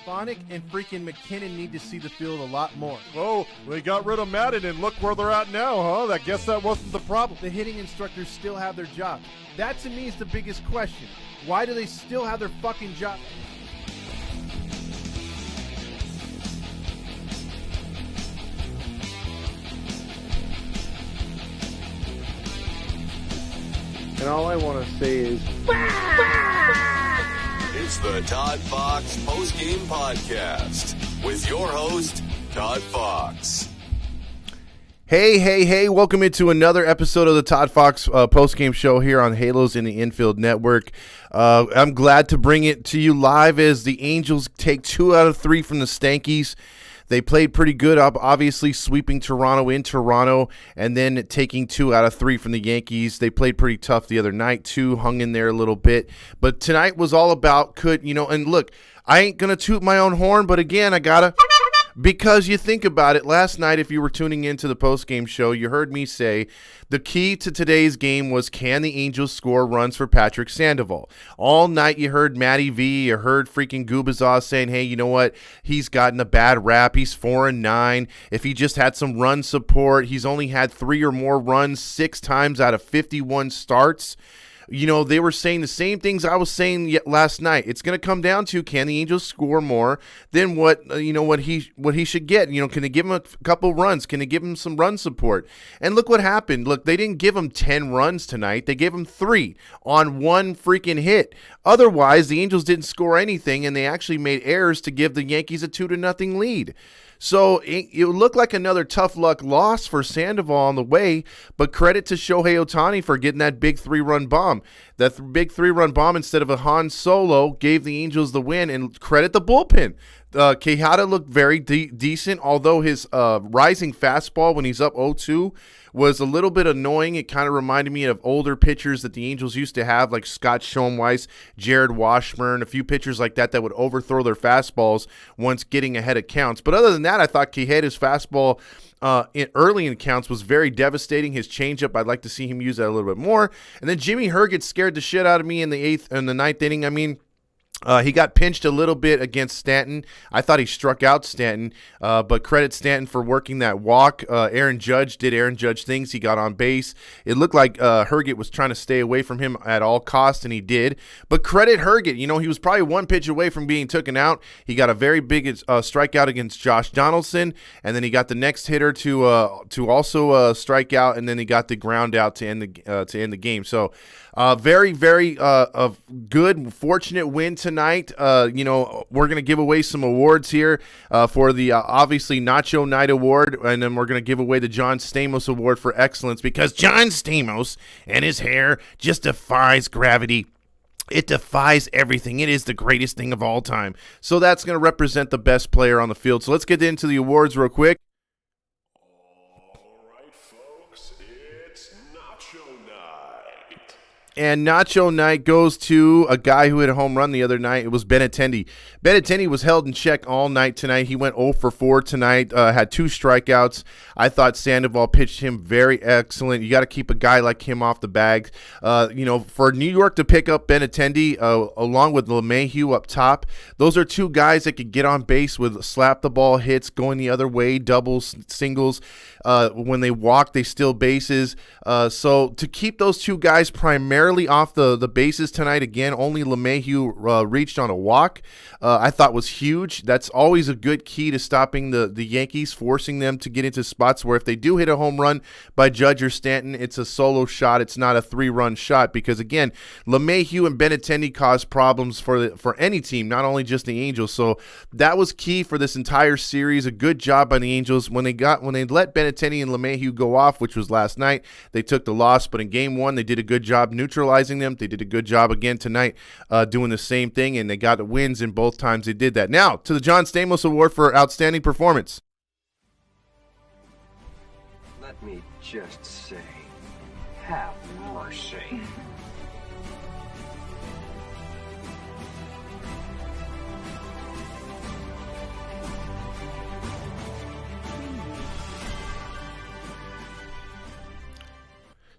Bonnick and freaking McKinnon need to see the field a lot more. Oh, they got rid of Madden, and look where they're at now, huh? I guess that wasn't the problem. The hitting instructors still have their job. That, to me, is the biggest question. Why do they still have their fucking job? And all I want to say is... It's the Todd Fox Post-Game Podcast with your host, Todd Fox. Hey, welcome into another episode of the Todd Fox Post-Game Show here on Halos in the Infield Network. I'm glad to bring it to you live as the Angels take 2 out of 3 from the Stankees. They played pretty good, obviously sweeping Toronto in Toronto and then taking 2 out of 3 from the Yankees. They played pretty tough the other night too, hung in there a little bit. But tonight was all about and look, I ain't going to toot my own horn, but again, I got to. Because you think about it, last night, if you were tuning into the post-game show, you heard me say the key to today's game was, can the Angels score runs for Patrick Sandoval? All night you heard Matty V, you heard freaking Gubazov saying, hey, you know what? He's gotten a bad rap. He's 4-9. If he just had some run support, he's only had 3 or more runs 6 times out of 51 starts. You know, they were saying the same things I was saying last night. It's going to come down to, can the Angels score more than what he should get? You know, can they give him a couple runs? Can they give him some run support? And look what happened. Look, they didn't give him 10 runs tonight. They gave him 3 on 1 freaking hit. Otherwise, the Angels didn't score anything, and they actually made errors to give the Yankees a 2-0 lead. So it looked like another tough luck loss for Sandoval on the way, but credit to Shohei Ohtani for getting that big 3-run bomb. That big 3-run bomb instead of a Han Solo gave the Angels the win, and credit the bullpen. Quijada looked very decent, although his rising fastball when he's up 0-2 was a little bit annoying. It kind of reminded me of older pitchers that the Angels used to have, like Scott Schoenweiss, Jared Washburn, a few pitchers like that would overthrow their fastballs once getting ahead of counts. But other than that, I thought Quijada's fastball early in counts was very devastating. His changeup, I'd like to see him use that a little bit more. And then Jimmy Herget scared the shit out of me in the 9th inning. I mean, he got pinched a little bit against Stanton. I thought he struck out Stanton, but credit Stanton for working that walk. Aaron Judge did Aaron Judge things. He got on base. It looked like Herget was trying to stay away from him at all costs, and he did. But credit Herget. You know, he was probably 1 pitch away from being taken out. He got a very big strikeout against Josh Donaldson, and then he got the next hitter to also strike out, and then he got the ground out to end the game. So very, very good, fortunate win tonight. We're going to give away some awards here for the obviously Nacho Night Award, and then we're going to give away the John Stamos Award for excellence, because John Stamos and his hair just defies gravity. It defies everything. It is the greatest thing of all time. So that's going to represent the best player on the field. So let's get into the awards real quick. And Nacho Night goes to a guy who hit a home run the other night. It was Benintendi. Benintendi was held in check all night tonight. He went 0 for 4 tonight, had 2 strikeouts. I thought Sandoval pitched him very excellent. You got to keep a guy like him off the bag. For New York to pick up Benintendi along with LeMahieu up top, those are 2 guys that could get on base with slap the ball hits going the other way, doubles, singles. When they walk, they steal bases. So to keep those 2 guys primarily off the bases tonight, again, only LeMahieu reached on a walk, I thought was huge. That's always a good key to stopping the Yankees, forcing them to get into spots where if they do hit a home run by Judge or Stanton, it's a solo shot. It's not a 3-run shot, because, again, LeMahieu and Benintendi cause problems for any team, not only just the Angels. So that was key for this entire series. A good job by the Angels. When they let Benintendi and LeMahieu go off, which was last night, they took the loss. But in Game 1, they did a good job neutralizing them. They did a good job again tonight doing the same thing, and they got the wins in both times they did that. Now, to the John Stamos Award for outstanding performance. Let me just say, have mercy.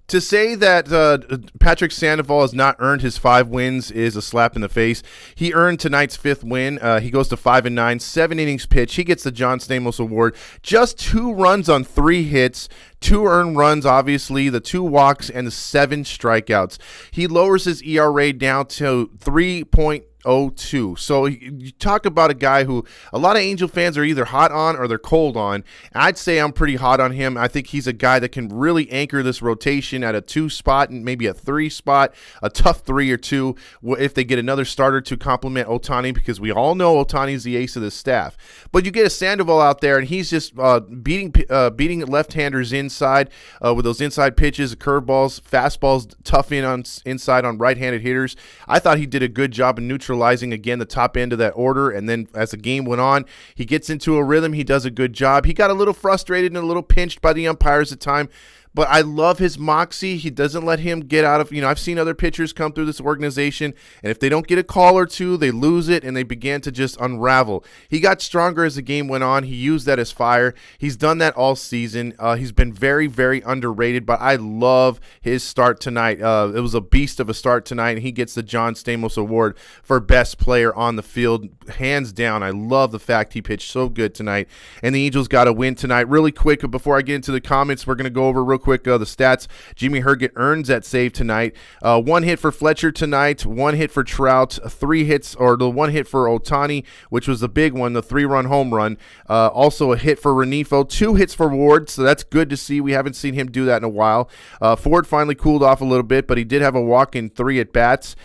To say that Patrick Sandoval has not earned his 5 wins is a slap in the face. He earned tonight's 5th win. He goes to 5-9, 7 innings pitched. He gets the John Stamos Award. Just 2 runs on 3 hits, 2 earned runs, obviously, the 2 walks, and the 7 strikeouts. He lowers his ERA down to 3.02. So you talk about a guy who a lot of Angel fans are either hot on or they're cold on. I'd say I'm pretty hot on him. I think he's a guy that can really anchor this rotation at a 2 spot and maybe a 3 spot, a tough 3 or 2 if they get another starter to complement Ohtani, because we all know Ohtani's the ace of the staff. But you get a Sandoval out there and he's just beating left-handers inside with those inside pitches, curveballs, fastballs, tough inside on right-handed hitters. I thought he did a good job in neutralizing again the top end of that order, and then as the game went on, he gets into a rhythm. He does a good job. He got a little frustrated and a little pinched by the umpires at time, but I love his moxie. He doesn't let him get out of, I've seen other pitchers come through this organization, and if they don't get a call or two, they lose it, and they began to just unravel. He got stronger as the game went on. He used that as fire. He's done that all season. He's been very, very underrated, but I love his start tonight. It was a beast of a start tonight, and he gets the John Stamos Award for best player on the field, hands down. I love the fact he pitched so good tonight, and the Angels got a win tonight. Really quick, before I get into the comments, we're going to go over real quick the stats. Jimmy Herget earns that save tonight. 1 hit for Fletcher tonight, 1 hit for Trout, 3 hits, or the 1 hit for Ohtani, which was the big one, the 3-run home run. Also a hit for Renifo, 2 hits for Ward, so that's good to see. We haven't seen him do that in a while. Ford finally cooled off a little bit, but he did have a walk in 3 at-bats.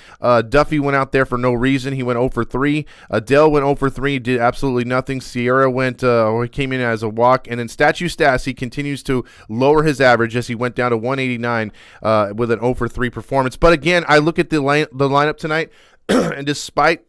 Duffy went out there for no reason. He went 0 for 3. Adele went 0 for 3, did absolutely nothing. Sierra he came in as a walk. And then Statue Stassi continues to lower his average as he went down to 189 with an 0 for 3 performance. But again, I look at the lineup tonight, and despite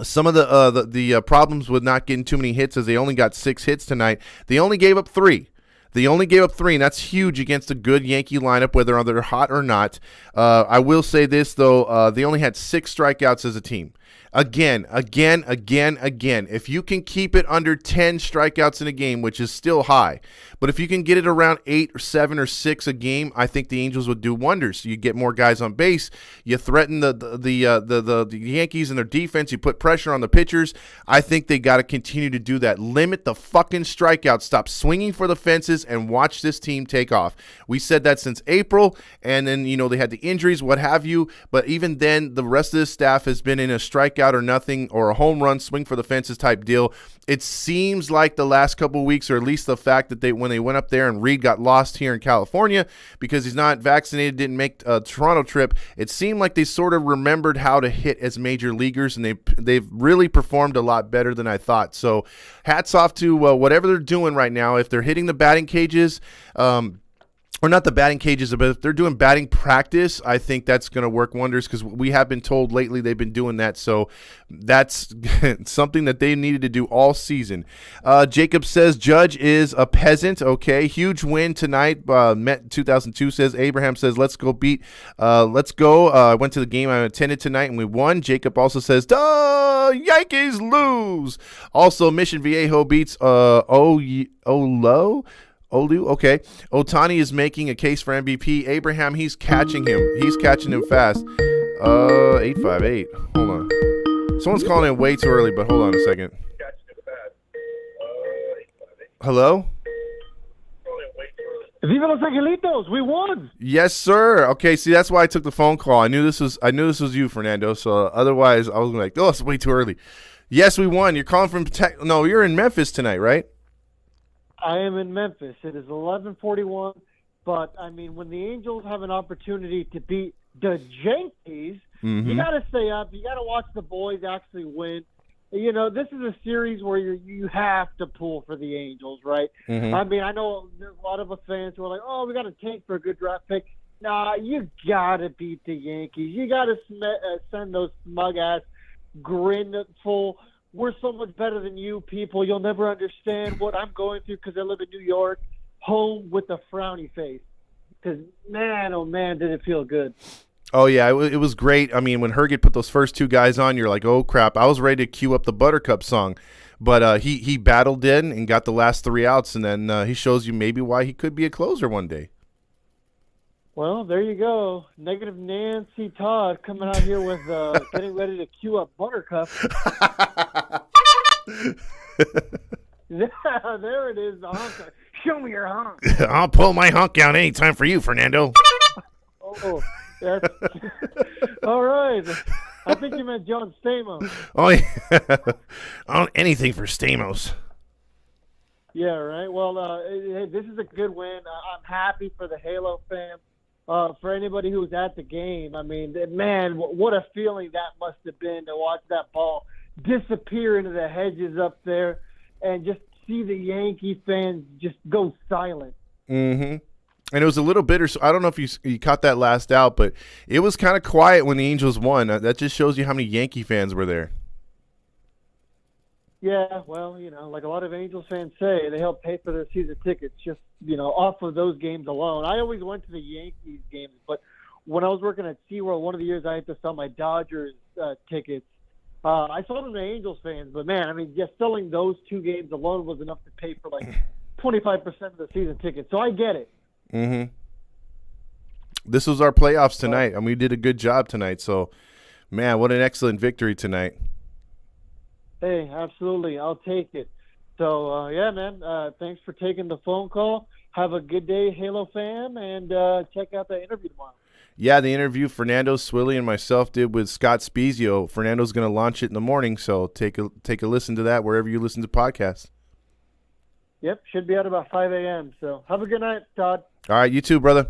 some of the problems with not getting too many hits, as they only got 6 hits tonight, they only gave up 3. And that's huge against a good Yankee lineup, whether they're hot or not. I will say this, though. They only had 6 strikeouts as a team. Again. If you can keep it under 10 strikeouts in a game, which is still high, but if you can get it around 8 or 7 or 6 a game, I think the Angels would do wonders. You get more guys on base. You threaten the Yankees and their defense. You put pressure on the pitchers. I think they got to continue to do that. Limit the fucking strikeouts. Stop swinging for the fences and watch this team take off. We said that since April, and then they had the injuries, what have you. But even then, the rest of the staff has been in a strikeout or nothing or a home run swing for the fences type deal. It seems like the last couple of weeks, or at least the fact that when they went up there and Reed got lost here in California because he's not vaccinated, didn't make a Toronto trip, it seemed like they sort of remembered how to hit as major leaguers, and they've really performed a lot better than I thought. So hats off to whatever they're doing right now. If they're hitting the batting cages, or not the batting cages, but if they're doing batting practice, I think that's going to work wonders, because we have been told lately they've been doing that. So that's something that they needed to do all season. Jacob says Judge is a peasant. Okay, huge win tonight. Met 2002 says, Abraham says, let's go. I went to the game I attended tonight and we won. Jacob also says, duh, Yankees lose. Also, Mission Viejo beats Olu, okay. Ohtani is making a case for MVP. Abraham, he's catching him. He's catching him fast. 858. Hold on. Someone's calling in way too early, but hold on a second. Hello? Viva los Angelitos! We won. Yes, sir. Okay, see, that's why I took the phone call. I knew this was you, Fernando. So otherwise, I was like, oh, it's way too early. Yes, we won. You're calling from No, you're in Memphis tonight, right? I am in Memphis. It is 11:41, but I mean, when the Angels have an opportunity to beat the Yankees, you got to stay up. You got to watch the boys actually win. This is a series where you have to pull for the Angels, right? I mean, I know there's a lot of us fans who are like, "Oh, we got to tank for a good draft pick." Nah, you got to beat the Yankees. You got to send those smug-ass, grinful. We're so much better than you people. You'll never understand what I'm going through because I live in New York. Home with a frowny face. Because, man, oh, man, did it feel good. Oh, yeah, it was great. I mean, when Herget put those first 2 guys on, you're like, oh, crap. I was ready to cue up the Buttercup song. But he battled in and got the last 3 outs, and then he shows you maybe why he could be a closer one day. Well, there you go. Negative Nancy Todd coming out here with getting ready to cue up Buttercup. There it is. The hunk. Show me your hunk. I'll pull my hunk out anytime for you, Fernando. Oh, that's all right. I think you meant John Stamos. Oh, yeah. Anything for Stamos. Yeah, right. Well, this is a good win. I'm happy for the Halo fam. For anybody who was at the game, I mean, man, what a feeling that must have been to watch that ball disappear into the hedges up there and just see the Yankee fans just go silent. Mm-hmm. And it was a little bitter. So I don't know if you caught that last out, but it was kind of quiet when the Angels won. That just shows you how many Yankee fans were there. Yeah, well, like a lot of Angels fans say, they help pay for their season tickets just, off of those games alone. I always went to the Yankees games, but when I was working at SeaWorld, one of the years I had to sell my Dodgers tickets, I sold them to Angels fans. But, man, I mean, just selling those two games alone was enough to pay for, 25% of the season tickets. So I get it. Mm-hmm. This was our playoffs tonight, and we did a good job tonight. So, man, what an excellent victory tonight. Hey, absolutely. I'll take it. So, yeah, man, thanks for taking the phone call. Have a good day, Halo fam, and check out that interview tomorrow. Yeah, the interview Fernando Swilly and myself did with Scott Spezio. Fernando's going to launch it in the morning, so take a listen to that wherever you listen to podcasts. Yep, should be out about 5 a.m. So have a good night, Todd. All right, you too, brother.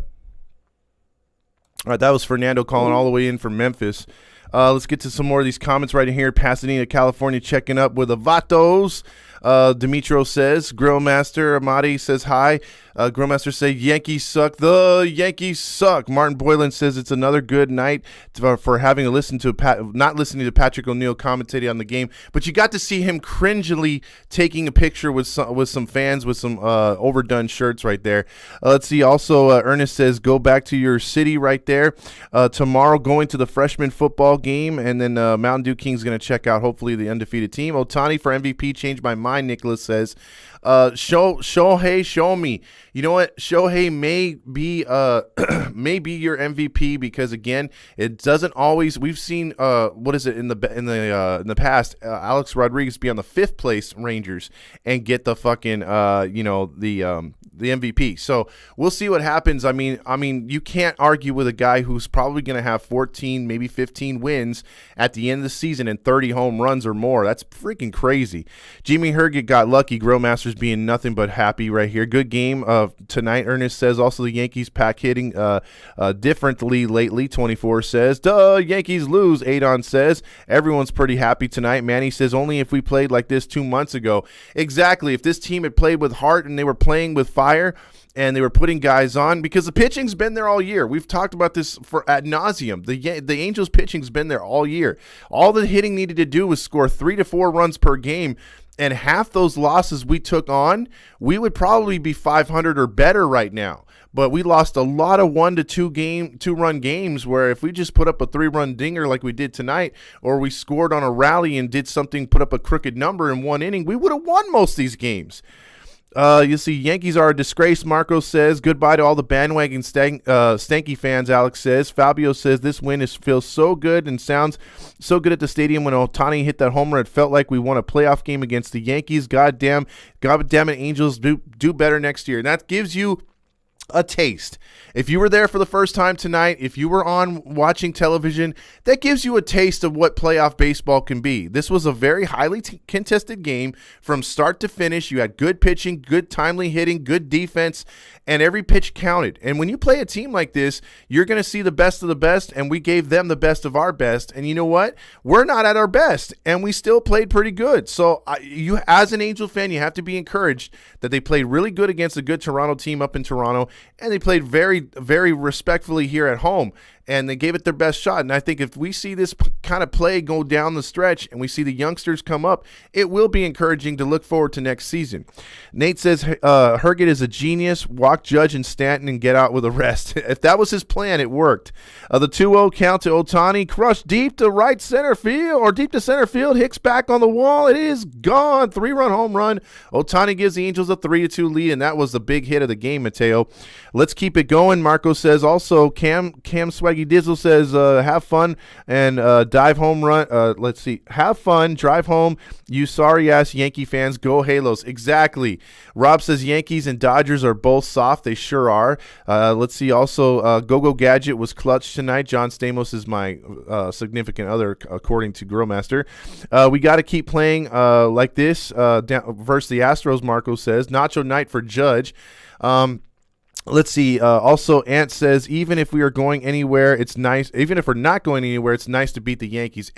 All right, that was Fernando calling all the way in from Memphis. Let's get to some more of these comments right in here. Pasadena, California, checking up with the Vatos. Dimitro says, Grillmaster Amadi says hi. Grillmaster say Yankees suck. The Yankees suck. Martin Boylan says it's another good night for having to listen to not listening to Patrick O'Neill commentating on the game, but you got to see him cringily taking a picture with some fans with some overdone shirts right there. Let's see. Also, Ernest says go back to your city right there. Tomorrow going to the freshman football game, and then Mountain Dew King's going to check out hopefully the undefeated team. Otani for MVP changed my mind. Nicholas says, Shohei, show me. You know what? Shohei may be your MVP because again, it doesn't always. We've seen what is it in the past? Alex Rodriguez be on the 5th place Rangers and get the fucking the MVP. So we'll see what happens. I mean, you can't argue with a guy who's probably going to have 14, maybe 15 wins at the end of the season and 30 home runs or more. That's freaking crazy. Jimmy Herget got lucky. Grillmasters being nothing but happy right here. Good game tonight. Ernest says also the Yankees pack hitting differently lately. 24 says, duh, Yankees lose. Adon says, everyone's pretty happy tonight. Manny says, only if we played like this 2 months ago. Exactly. If this team had played with heart and they were playing with fire and they were putting guys on, because the pitching's been there all year. We've talked about this for ad nauseum. The Angels pitching's been there all year. All the hitting needed to do was score 3 to 4 runs per game. And half those losses we took on, we would probably be 500 or better right now. But we lost a lot of 1 to 2 run games where if we just put up a 3-run dinger like we did tonight, or we scored on a rally and did something, put up a crooked number in 1 inning, we would have won most of these games. You see, Yankees are a disgrace, Marco says. Goodbye to all the bandwagon Stanky fans, Alex says. Fabio says this win feels so good and sounds so good at the stadium. When Otani hit that homer, it felt like we won a playoff game against the Yankees. God damn it, Angels, do better next year. And that gives you a taste. If you were there for the first time tonight, if you were on watching television, that gives you a taste of what playoff baseball can be. This was a very highly contested game from start to finish. You had good pitching, good timely hitting, good defense, and every pitch counted. And when you play a team like this, you're going to see the best of the best, and we gave them the best of our best. And you know what? We're not at our best, and we still played pretty good. So you, as an Angel fan, you have to be encouraged that they played really good against a good Toronto team up in Toronto, and they played very, very respectfully here at home. and they gave it their best shot. And I think if we see this kind of play go down the stretch and we see the youngsters come up, it will be encouraging to look forward to next season. Nate says Herget is a genius. Walk Judge and Stanton and get out with a rest. If that was his plan, it worked. The 2-0 count to Ohtani, crushed deep to right center field, or deep to center field. Hicks back on the wall. It is gone. 3-run home run. Ohtani gives the Angels a 3-2 lead, and that was the big hit of the game, Mateo. Let's keep it going. Marco says also, Cam Swaggy Dizzle says, have fun and dive home run. Let's see. Have fun, drive home, you sorry-ass Yankee fans. Go Halos. Exactly. Rob says Yankees and Dodgers are both soft. They sure are. Let's see. Also, Go-Go Gadget was clutch tonight. John Stamos is my significant other, according to Grillmaster. We got to keep playing like this versus the Astros, Marco says. Nacho night for Judge. Let's see. Also, Ant says, even if we are going anywhere, it's nice. Even if we're not going anywhere, it's nice to beat the Yankees.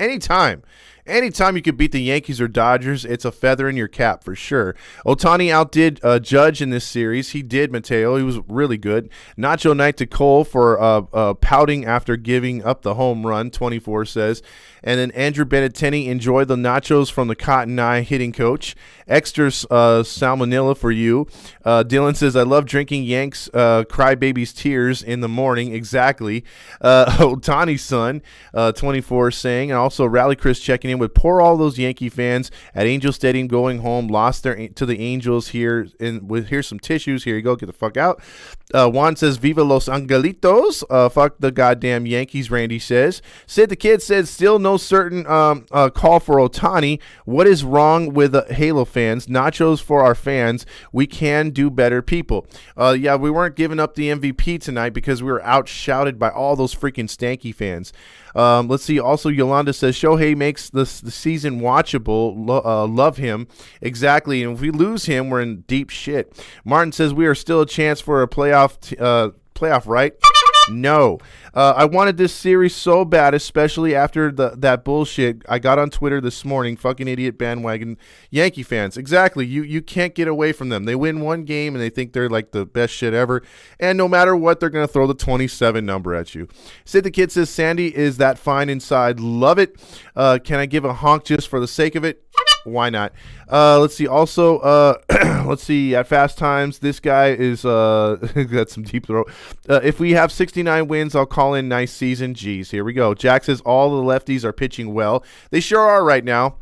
Anytime you could beat the Yankees or Dodgers, it's a feather in your cap for sure. Ohtani outdid Judge in this series. He did, Mateo. He was really good. Nacho night to Cole for pouting after giving up the home run, 24 says. And then Andrew Benettini, enjoy the nachos from the Cotton Eye hitting coach. Extra salmonella for you. Dylan says, I love drinking Yanks crybabies tears in the morning. Exactly. Ohtani's son, 24 saying, and also Rally Chris checking in with poor all those Yankee fans at Angel Stadium going home, lost to the Angels here. And here's some tissues. Here you go. Get the fuck out. Juan says, Viva los Angelitos. Fuck the goddamn Yankees, Randy says. Sid the Kid said, still no certain call for Ohtani. What is wrong with Halo fans? Nachos for our fans. We can do better, people. Yeah, we weren't giving up the MVP tonight because we were outshouted by all those freaking Stanky fans. Let's see. Also, Yolanda says, Shohei makes the season watchable. Love him. Exactly. And if we lose him, we're in deep shit. Martin says, we are still a chance for a playoff, right? No. I wanted this series so bad, especially after that bullshit I got on Twitter this morning. Fucking idiot bandwagon Yankee fans. Exactly. You can't get away from them. They win one game and they think they're like the best shit ever. And no matter what, they're going to throw the 27 number at you. Sid the Kid says, Sandy is that fine inside. Love it. Can I give a honk just for the sake of it? Why not? Let's see. Also, let's see. At Fast Times, this guy is got some deep throat. If we have 69 wins, I'll call in nice season. Jeez, here we go. Jack says all the lefties are pitching well. They sure are right now.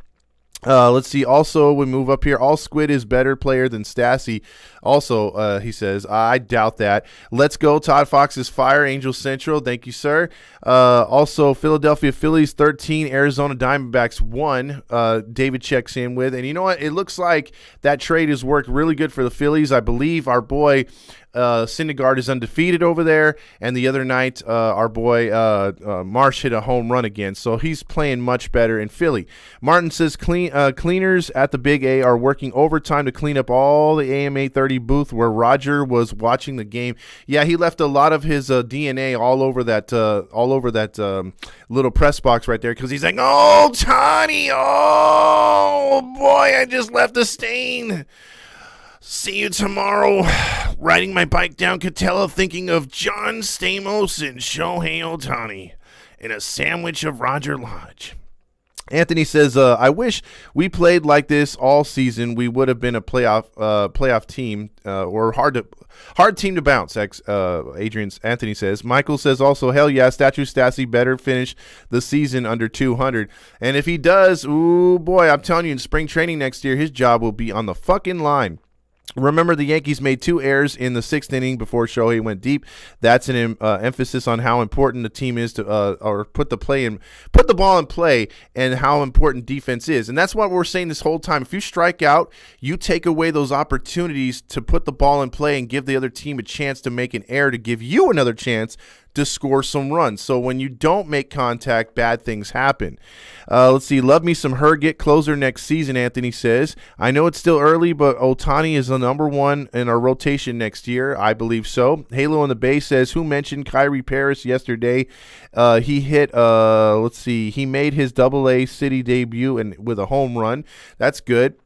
Let's see. Also, we move up here. All Squid is better player than Stassi. Also, he says, I doubt that. Let's go. Todd Fox is fire. Angel Central. Thank you, sir. Also, Philadelphia Phillies 13, Arizona Diamondbacks 1. David checks in with. And you know what? It looks like that trade has worked really good for the Phillies. I believe our boy Syndergaard is undefeated over there, and the other night our boy Marsh hit a home run again, so he's playing much better in Philly. Martin says cleaners at the Big A are working overtime to clean up all the AM 830 booth where Roger was watching the game. Yeah, he left a lot of his DNA all over that little press box right there because he's like, oh, Tony, oh boy, I just left a stain. See you tomorrow. Riding my bike down Catella thinking of John Stamos and Shohei Ohtani and a sandwich of Roger Lodge. Anthony says, I wish we played like this all season. We would have been a playoff team or hard team to bounce, Anthony says. Michael says also, hell yeah, Statue Stassi better finish the season under 200. And if he does, ooh, boy, I'm telling you, in spring training next year, his job will be on the fucking line. Remember, the Yankees made 2 errors in the 6th inning before Shohei went deep. That's an emphasis on how important the team is to, or put the ball in play, and how important defense is. And that's what we're saying this whole time. If you strike out, you take away those opportunities to put the ball in play and give the other team a chance to make an error to give you another chance to score some runs. So when you don't make contact, bad things happen. Let's see. Love me some Herget closer next season, Anthony says. I know it's still early, but Ohtani is the number 1 in our rotation next year. I believe so. Halo in the Bay says, who mentioned Kyrie Paris yesterday? He hit, let's see, he made his AA City debut and with a home run. That's good.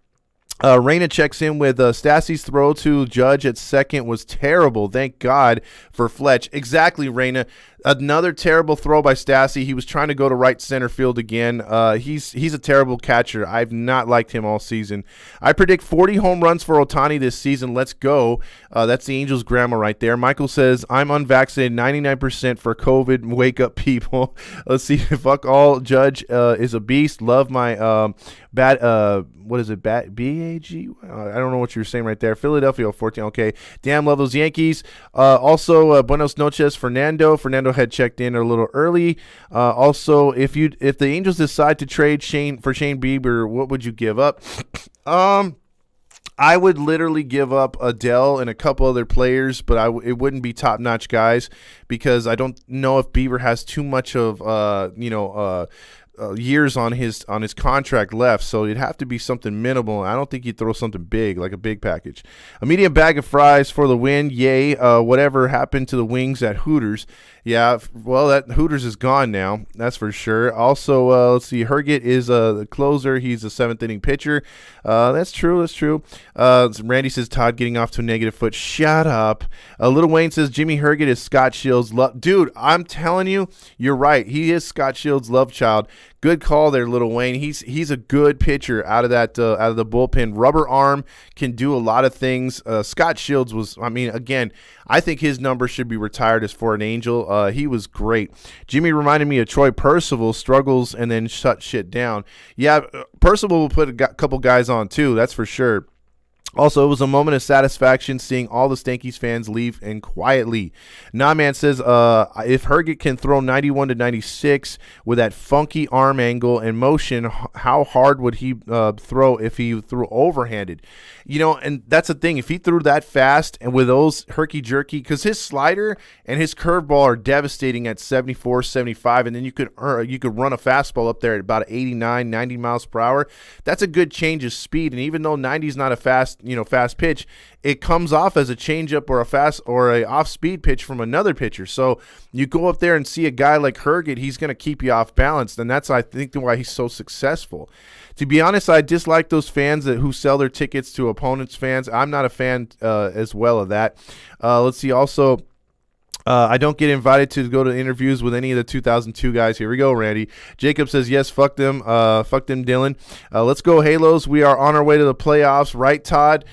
Reina checks in with Stassi's throw to Judge at second was terrible. Thank God for Fletch. Exactly, Reina. Another terrible throw by Stassi. He was trying to go to right center field again. He's a terrible catcher. I've not liked him all season. I predict 40 home runs for Ohtani this season. Let's go. That's the Angels' grandma right there. Michael says, I'm unvaccinated 99% for COVID. Wake up, people. Let's see. Fuck all. Judge is a beast. Love my what is it? BAG? I don't know what you were saying right there. Philadelphia 14. Okay. Damn, love those Yankees. Also, buenos noches, Fernando. Fernando had checked in a little early. Also, if the Angels decide to trade Shane Bieber, what would you give up? I would literally give up Adele and a couple other players, but it wouldn't be top-notch guys because I don't know if Bieber has too much of years on his contract left, so it'd have to be something minimal. I don't think you'd throw something big, like a big package. A medium bag of fries for the win. Yay. Whatever happened to the wings at Hooters? Yeah, well, that Hooters is gone now. That's for sure. Also, let's see. Herget is the closer. He's a seventh-inning pitcher. That's true. Randy says Todd getting off to a negative foot. Shut up. Little Wayne says Jimmy Herget is Scott Shields' dude, I'm telling you, you're right. He is Scott Shields' love child. Good call there, Little Wayne. He's a good pitcher out of the bullpen. Rubber arm, can do a lot of things. Scott Shields was, again, I think his number should be retired as for an Angel. He was great. Jimmy reminded me of Troy Percival, struggles and then shut shit down. Yeah, Percival will put a couple guys on too, that's for sure. Also, it was a moment of satisfaction seeing all the Stankees fans leave and quietly. Man says, if Herget can throw 91 to 96 with that funky arm angle and motion, how hard would he throw if he threw overhanded? And that's the thing. If he threw that fast and with those herky-jerky, because his slider and his curveball are devastating at 74, 75, and then you could run a fastball up there at about 89, 90 miles per hour. That's a good change of speed, and even though 90 is not a fast pitch, it comes off as a changeup or a fast or a off-speed pitch from another pitcher. So you go up there and see a guy like Herget, he's going to keep you off balance, and that's, I think, why he's so successful. To be honest, I dislike those fans who sell their tickets to opponents' fans. I'm not a fan as well of that. Let's see. Also, I don't get invited to go to interviews with any of the 2002 guys. Here we go, Randy. Jacob says, yes, fuck them. Fuck them, Dylan. Let's go, Halos. We are on our way to the playoffs. Right, Todd?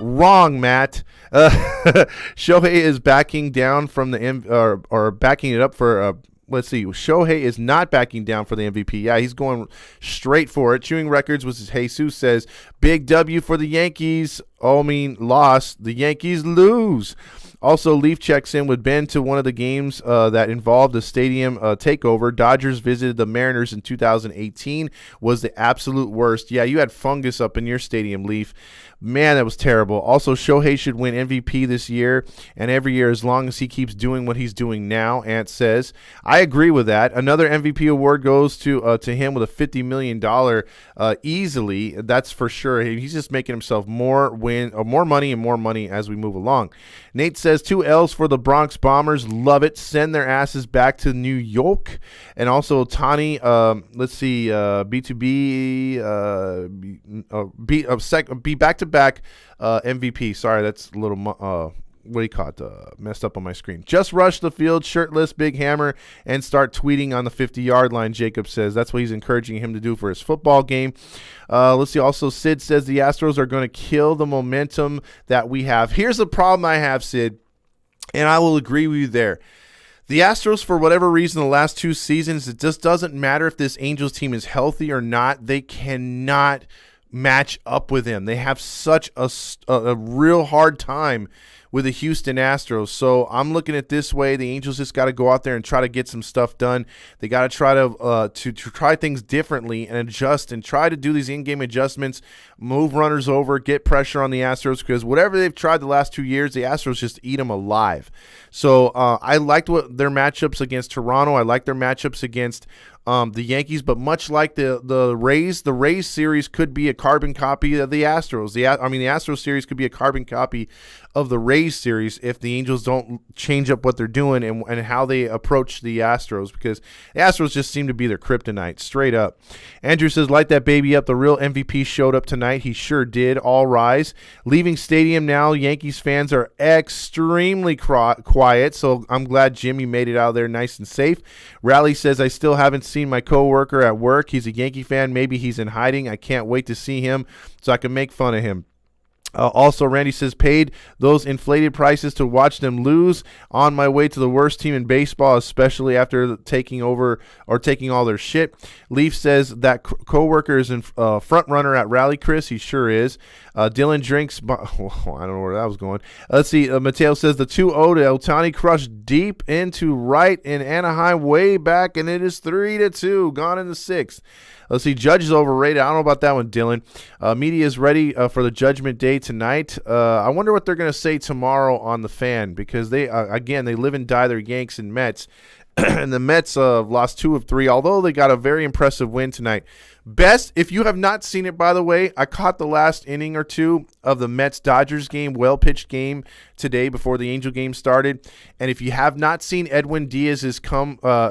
Wrong, Matt. Shohei is backing down from the or backing it up for let's see. Shohei is not backing down for the MVP. Yeah, he's going straight for it. Chewing Records, which is Jesus, says, big W for the Yankees. Loss. The Yankees lose. Also, Leaf checks in with Ben to one of the games that involved a stadium takeover. Dodgers visited the Mariners in 2018. Was the absolute worst. Yeah, you had fungus up in your stadium, Leaf. Man, that was terrible. Also, Shohei should win MVP this year and every year as long as he keeps doing what he's doing now, Ant says. I agree with that. Another MVP award goes to him with a $50 million easily. That's for sure. He's just making himself more money and more money as we move along. Nate says 2 L's for the Bronx Bombers. Love it. Send their asses back to New York. And also Tani, let's see, B2B, be back-to-back MVP. Sorry, that's a little, what do you call it? Messed up on my screen. Just rush the field, shirtless, big hammer, and start tweeting on the 50-yard line, Jacob says. That's what he's encouraging him to do for his football game. Let's see. Also, Sid says the Astros are going to kill the momentum that we have. Here's the problem I have, Sid, and I will agree with you there. The Astros, for whatever reason, the last 2 seasons, it just doesn't matter if this Angels team is healthy or not. They cannot match up with them. They have such a real hard time with the Houston Astros. So I'm looking at this way. The Angels just got to go out there and try to get some stuff done. They got to try to try things differently and adjust and try to do these in-game adjustments, move runners over, get pressure on the Astros, because whatever they've tried the last 2 years, the Astros just eat them alive. So I liked their matchups against Toronto. I like their matchups against the Yankees, but much like the Rays series could be a carbon copy of the Astros. The Astros series could be a carbon copy of the Rays Rays series if the Angels don't change up what they're doing and how they approach the Astros, because the Astros just seem to be their kryptonite, straight up. Andrew says, light that baby up. The real MVP showed up tonight. He sure did. All rise. Leaving stadium now. Yankees fans are extremely quiet, so I'm glad Jimmy made it out of there nice and safe. Rally says, I still haven't seen my coworker at work. He's a Yankee fan. Maybe he's in hiding. I can't wait to see him so I can make fun of him. Also, Randy says, paid those inflated prices to watch them lose. On my way to the worst team in baseball, especially after taking over or taking all their shit. Leaf says that coworker is in front runner at Rally Chris. He sure is. Dylan drinks. I don't know where that was going. Let's see. Mateo says the 2-0 to Ohtani crushed deep into right in Anaheim way back, and it is 3-2. Gone in the sixth. Let's see. Judge is overrated. I don't know about that one, Dylan. Media is ready for the Judgment Day tonight. I wonder what they're going to say tomorrow on the Fan, because they live and die their Yanks and Mets. And the Mets lost 2 of 3, although they got a very impressive win tonight. Best, if you have not seen it, by the way, I caught the last inning or two of the Mets-Dodgers game, well-pitched game today before the Angel game started. And if you have not seen Edwin Diaz's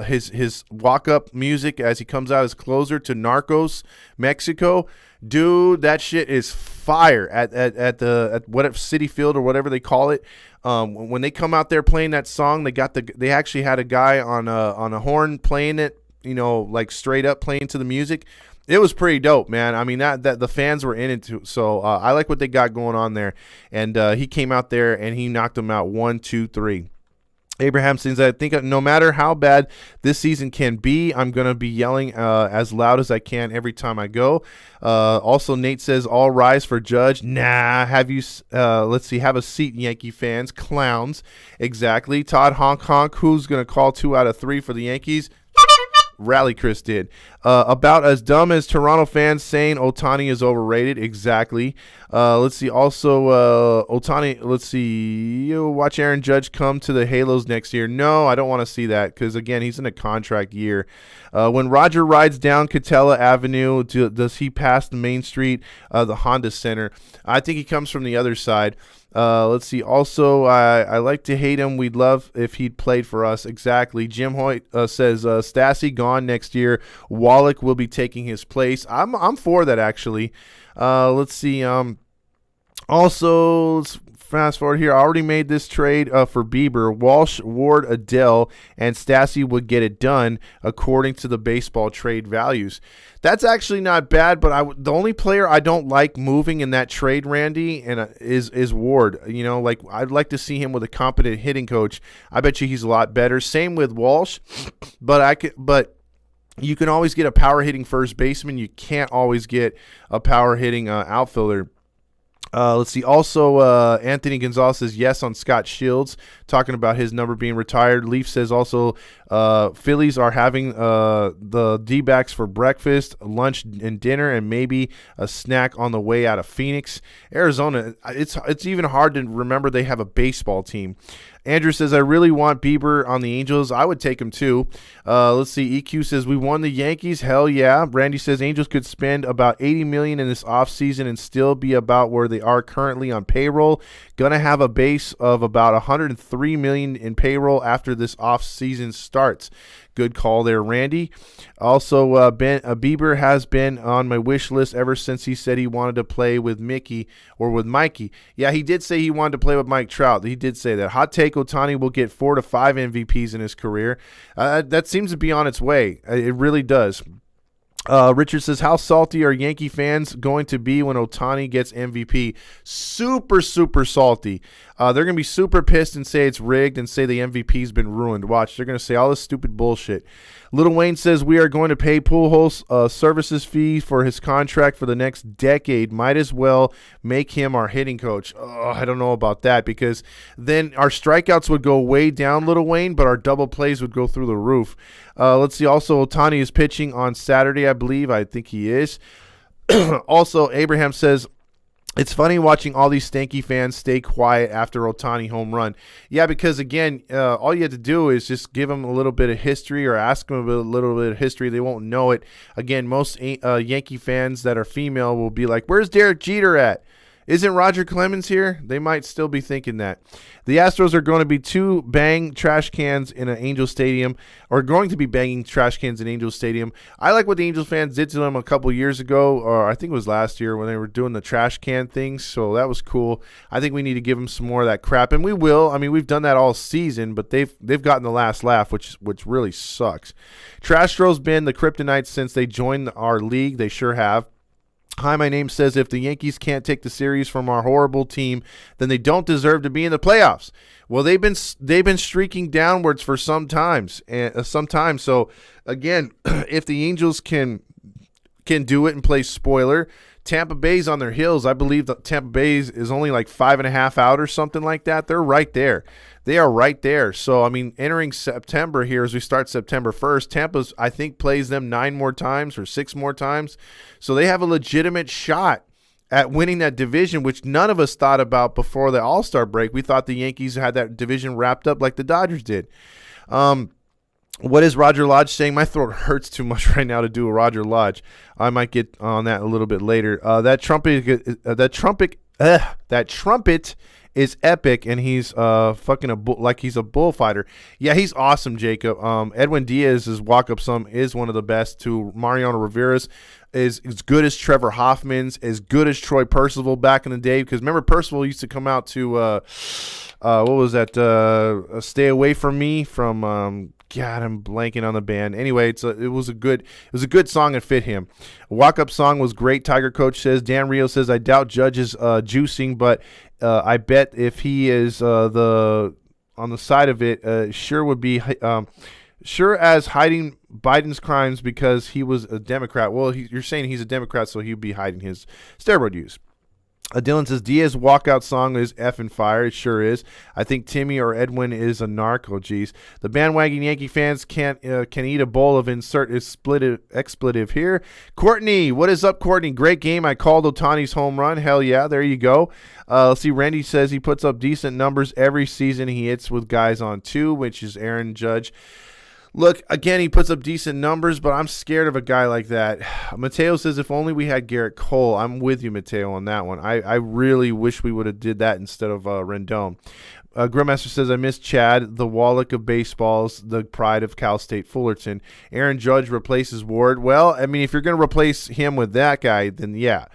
his walk-up music as he comes out as closer to Narcos, Mexico, dude, that shit is fire at whatever City Field or whatever they call it. When they come out there playing that song, they actually had a guy on a horn playing it, like straight up playing to the music. It was pretty dope, man. I mean, that the fans were in it too. So I like what they got going on there. And he came out there and he knocked them out 1, 2, 3. Abraham says, I think no matter how bad this season can be, I'm going to be yelling as loud as I can every time I go. Also, Nate says, all rise for Judge. Nah, have a seat, Yankee fans. Clowns. Exactly. Todd Honk Honk, who's going to call 2 out of 3 for the Yankees? Rally Chris did. About as dumb as Toronto fans saying Ohtani is overrated. Exactly. Let's see. Also, Ohtani, let's see. Watch Aaron Judge come to the Halos next year. No, I don't want to see that because, again, he's in a contract year. When Roger rides down Catella Avenue, does he pass the main street, the Honda Center? I think he comes from the other side. Let's see. Also, I like to hate him. We'd love if he'd played for us. Exactly. Jim Hoyt says Stassi gone next year. Wallach will be taking his place. I'm for that, actually. Let's see. Also, let's fast forward here. I already made this trade for Bieber. Walsh, Ward, Adele, and Stassi would get it done according to the baseball trade values. That's actually not bad, but the only player I don't like moving in that trade, Randy, is Ward. I'd like to see him with a competent hitting coach. I bet you he's a lot better. Same with Walsh, but you can always get a power hitting first baseman. You can't always get a power hitting outfielder. Let's see. Also, Anthony Gonzalez says yes on Scott Shields, talking about his number being retired. Leaf says also Phillies are having the D-backs for breakfast, lunch, and dinner, and maybe a snack on the way out of Phoenix. Arizona, it's even hard to remember they have a baseball team. Andrew says, I really want Bieber on the Angels. I would take him too. Let's see. EQ says, we won the Yankees. Hell yeah. Randy says, Angels could spend about $80 million in this offseason and still be about where they are currently on payroll. Going to have a base of about $103 million in payroll after this offseason starts. Good call there, Randy. Also, Bieber has been on my wish list ever since he said he wanted to play with Mickey or with Mikey. Yeah, he did say he wanted to play with Mike Trout. He did say that. Hot take, Ohtani will get 4 to 5 MVPs in his career. That seems to be on its way. It really does. Richard says, how salty are Yankee fans going to be when Ohtani gets MVP? Super, super salty. They're going to be super pissed and say it's rigged and say the MVP's been ruined. Watch, they're going to say all this stupid bullshit. Little Wayne says, we are going to pay Pujols services fee for his contract for the next decade. Might as well make him our hitting coach. Oh, I don't know about that, because then our strikeouts would go way down, Little Wayne, but our double plays would go through the roof. Let's see. Also, Ohtani is pitching on Saturday, I believe. I think he is. Also, Abraham says, it's funny watching all these Stanky fans stay quiet after Ohtani home run. Yeah, because, again, all you have to do is just give them a little bit of history or ask them a little bit of history. They won't know it. Again, most Yankee fans that are female will be like, where's Derek Jeter at? Isn't Roger Clemens here? They might still be thinking that. The Astros are going to be two bang trash cans in an Angels Stadium, or going to be banging trash cans in Angels Stadium. I like what the Angels fans did to them a couple years ago, or I think it was last year when they were doing the trash can things, so that was cool. I think we need to give them some more of that crap, and we will. I mean, we've done that all season, but they've gotten the last laugh, which really sucks. Trastro's been the kryptonite since they joined our league. They sure have. Hi, my name says if the Yankees can't take the series from our horrible team, then they don't deserve to be in the playoffs. Well, they've been streaking downwards for some time. So again, if the Angels can do it and play spoiler, Tampa Bay's on their heels. I believe that Tampa Bay is only like 5.5 out or something like that. They're right there. They are right there. So, I mean, entering September here as we start September 1st, Tampa's, I think, plays them 9 more times or 6 more times. So they have a legitimate shot at winning that division, which none of us thought about before the All-Star break. We thought the Yankees had that division wrapped up like the Dodgers did. What is Roger Lodge saying? My throat hurts too much right now to do a Roger Lodge. I might get on that a little bit later. That trumpet is epic, and he's like he's a bullfighter. Yeah, he's awesome, Jacob. Edwin Diaz's walk-up song is one of the best too. Mariano Rivera's is as good as Trevor Hoffman's, as good as Troy Percival back in the day. Because remember, Percival used to come out to what was that? Stay Away From Me from. God, I'm blanking on the band. Anyway, it was a good song and fit him. Walk-up song was great. Tiger Coach says. Dan Rio says, I doubt Judge is juicing, but I bet if he is on the side of it, sure would be sure as hiding Biden's crimes because he was a Democrat. Well, you're saying he's a Democrat, so he'd be hiding his steroid use. Dylan says, Diaz walkout song is effing fire. It sure is. I think Timmy or Edwin is a narc. Oh, geez. The bandwagon Yankee fans can eat a bowl of insert expletive here. Courtney, what is up, Courtney? Great game. I called Ohtani's home run. Hell yeah, there you go. Let's see. Randy says he puts up decent numbers every season. He hits with guys on 2, which is Aaron Judge. Look, again, he puts up decent numbers, but I'm scared of a guy like that. Mateo says, if only we had Garrett Cole. I'm with you, Mateo, on that one. I really wish we would have did that instead of Rendon. Grillmaster says, I miss Chad, the Wallach of baseballs, the pride of Cal State Fullerton. Aaron Judge replaces Ward. Well, I mean, if you're going to replace him with that guy, then yeah.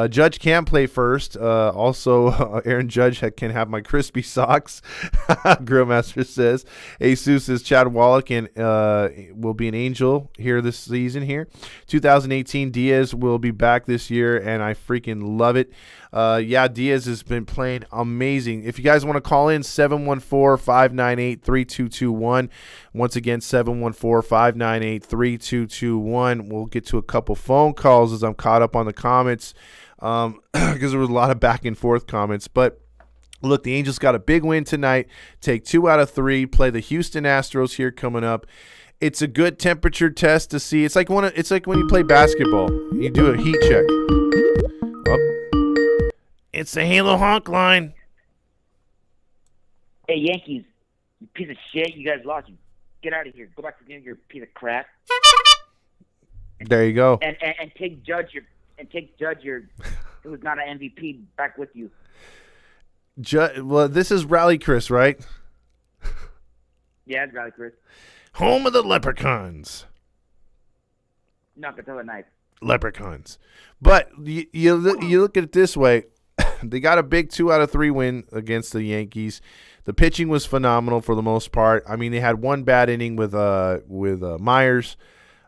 Judge can play first. Also, Aaron Judge can have my crispy socks. Grillmaster says. Jesus says Chad Wallach will be an Angel here this season here. 2018, Diaz will be back this year, and I freaking love it. Yeah, Diaz has been playing amazing. If you guys want to call in, 714-598-3221. Once again, 714-598-3221. We'll get to a couple phone calls as I'm caught up on the comments because there was a lot of back and forth comments. But look, the Angels got a big win tonight. Take 2 out of 3. Play the Houston Astros here coming up. It's a good temperature test to see. It's like when you play basketball. You do a heat check. Oh. It's the Halo Honk line. Hey, Yankees, you piece of shit. You guys lost. Get out of here. Go back to your piece of crap. There you go. And take Judge who's not an MVP back with you. Well, this is Rally Chris, right? Yeah, it's Rally Chris. Home of the Leprechauns. Not the tell knife. Leprechauns. But you look at it this way. They got a big 2 out of 3 win against the Yankees. The pitching was phenomenal for the most part. I mean, they had one bad inning with Myers.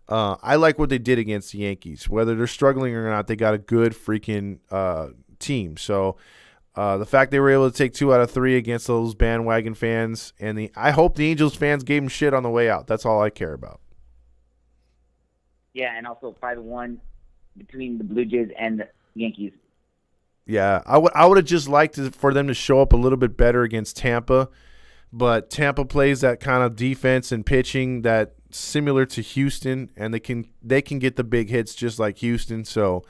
I like what they did against the Yankees. Whether they're struggling or not, they got a good freaking team. So the fact they were able to take 2 out of 3 against those bandwagon fans, and I hope the Angels fans gave them shit on the way out. That's all I care about. Yeah, and also 5-1 between the Blue Jays and the Yankees. Yeah, I would have just liked for them to show up a little bit better against Tampa, but Tampa plays that kind of defense and pitching that similar to Houston, and they can get the big hits just like Houston. So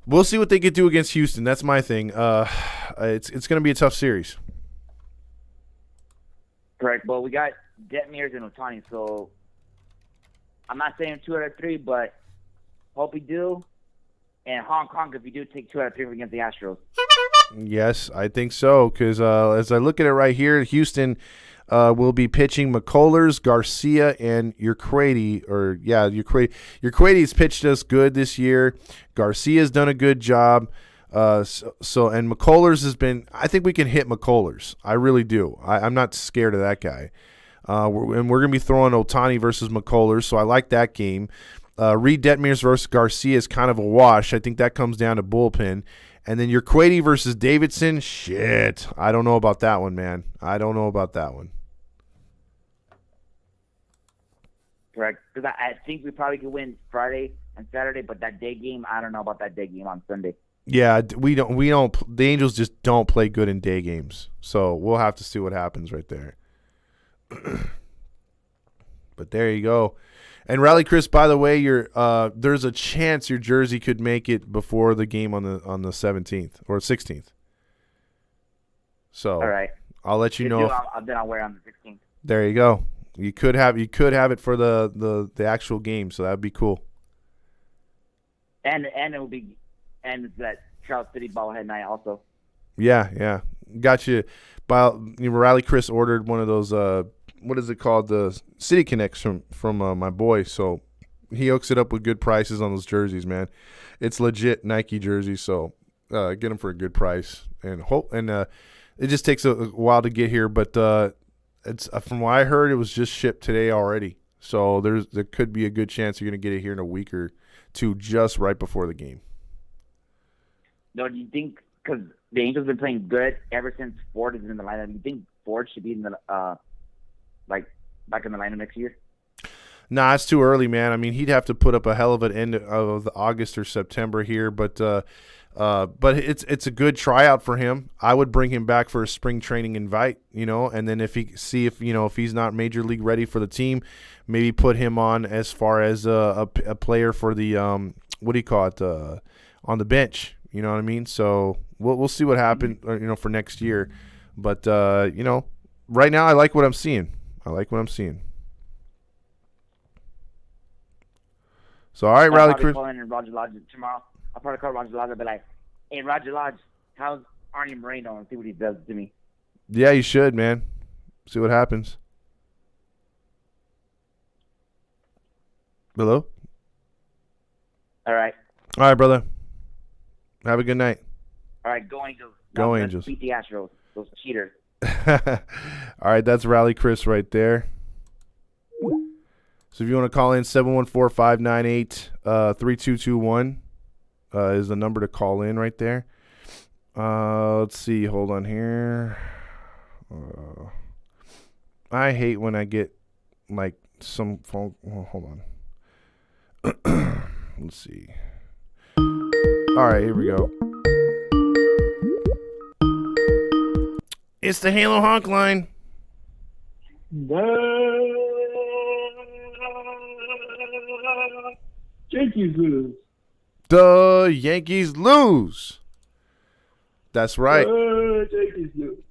we'll see what they can do against Houston. That's my thing. It's going to be a tough series. Correct. Well, we got Detmers and Ohtani, so I'm not saying 2 out of 3, but hope we do. and Hong Kong if you do take 2 out of 3 against the Astros. Yes, I think so. Because as I look at it right here, Houston will be pitching McCullers, Garcia, and Urquidy. Urquidy's pitched us good this year. Garcia's done a good job. And McCullers has been. I think we can hit McCullers. I really do. I'm not scared of that guy. We're going to be throwing Otani versus McCullers, so I like that game. Reed Detmers versus Garcia is kind of a wash. I think that comes down to bullpen. And then Urquidy versus Davidson, shit. I don't know about that one, man. I don't know about that one. Correct. Because I think we probably could win Friday and Saturday, but that day game, I don't know about that day game on Sunday. Yeah, we don't. The Angels just don't play good in day games. So we'll have to see what happens right there. But there you go. And Rally Chris, by the way, there's a chance your jersey could make it before the game on the 17th or 16th. So all right, I'll let you know. Then I'll wear it on the 16th. There you go. You could have it for the actual game, so that'd be cool. And it will be it's that Charles City Ballhead night also. Yeah, got you. Rally Chris ordered one of those. What is it called? The City Connects from my boy. So he hooks it up with good prices on those jerseys, man. It's legit Nike jerseys, so get them for a good price. And it just takes a while to get here, but it's from what I heard, it was just shipped today already. So there could be a good chance you're gonna get it here in a week or two, just right before the game. No, do you think because the Angels have been playing good ever since Ford is in the lineup? Do you think Ford should be in the back in the lineup next year? Nah, it's too early, man. I mean, he'd have to put up a hell of an end of the August or September here, but it's a good tryout for him. I would bring him back for a spring training invite, and then if he's not major league ready for the team, maybe put him on as far as a player for the what do you call it on the bench. You know what I mean? So we'll see what happens, for next year. But right now I like what I'm seeing. So all right, Rally Chris. Call in Roger Lodge tomorrow. I'll probably call Roger Lodge and be like, "Hey, Roger Lodge, how's Arnie Moreno?" And see what he does to me. Yeah, you should, man. See what happens. Hello? All right, brother. Have a good night. All right, go Angels. Go Let's Angels. Beat the Astros. Those cheaters. All right, that's Rally Chris right there. So if you want to call in, 714-598-3221 is the number to call in right there. Let's see. Hold on here. I hate when I get like some phone. Hold on. Let's see. All right, here we go. It's the Halo Honk line. Yankees lose. The Yankees lose. That's right. Yankees lose.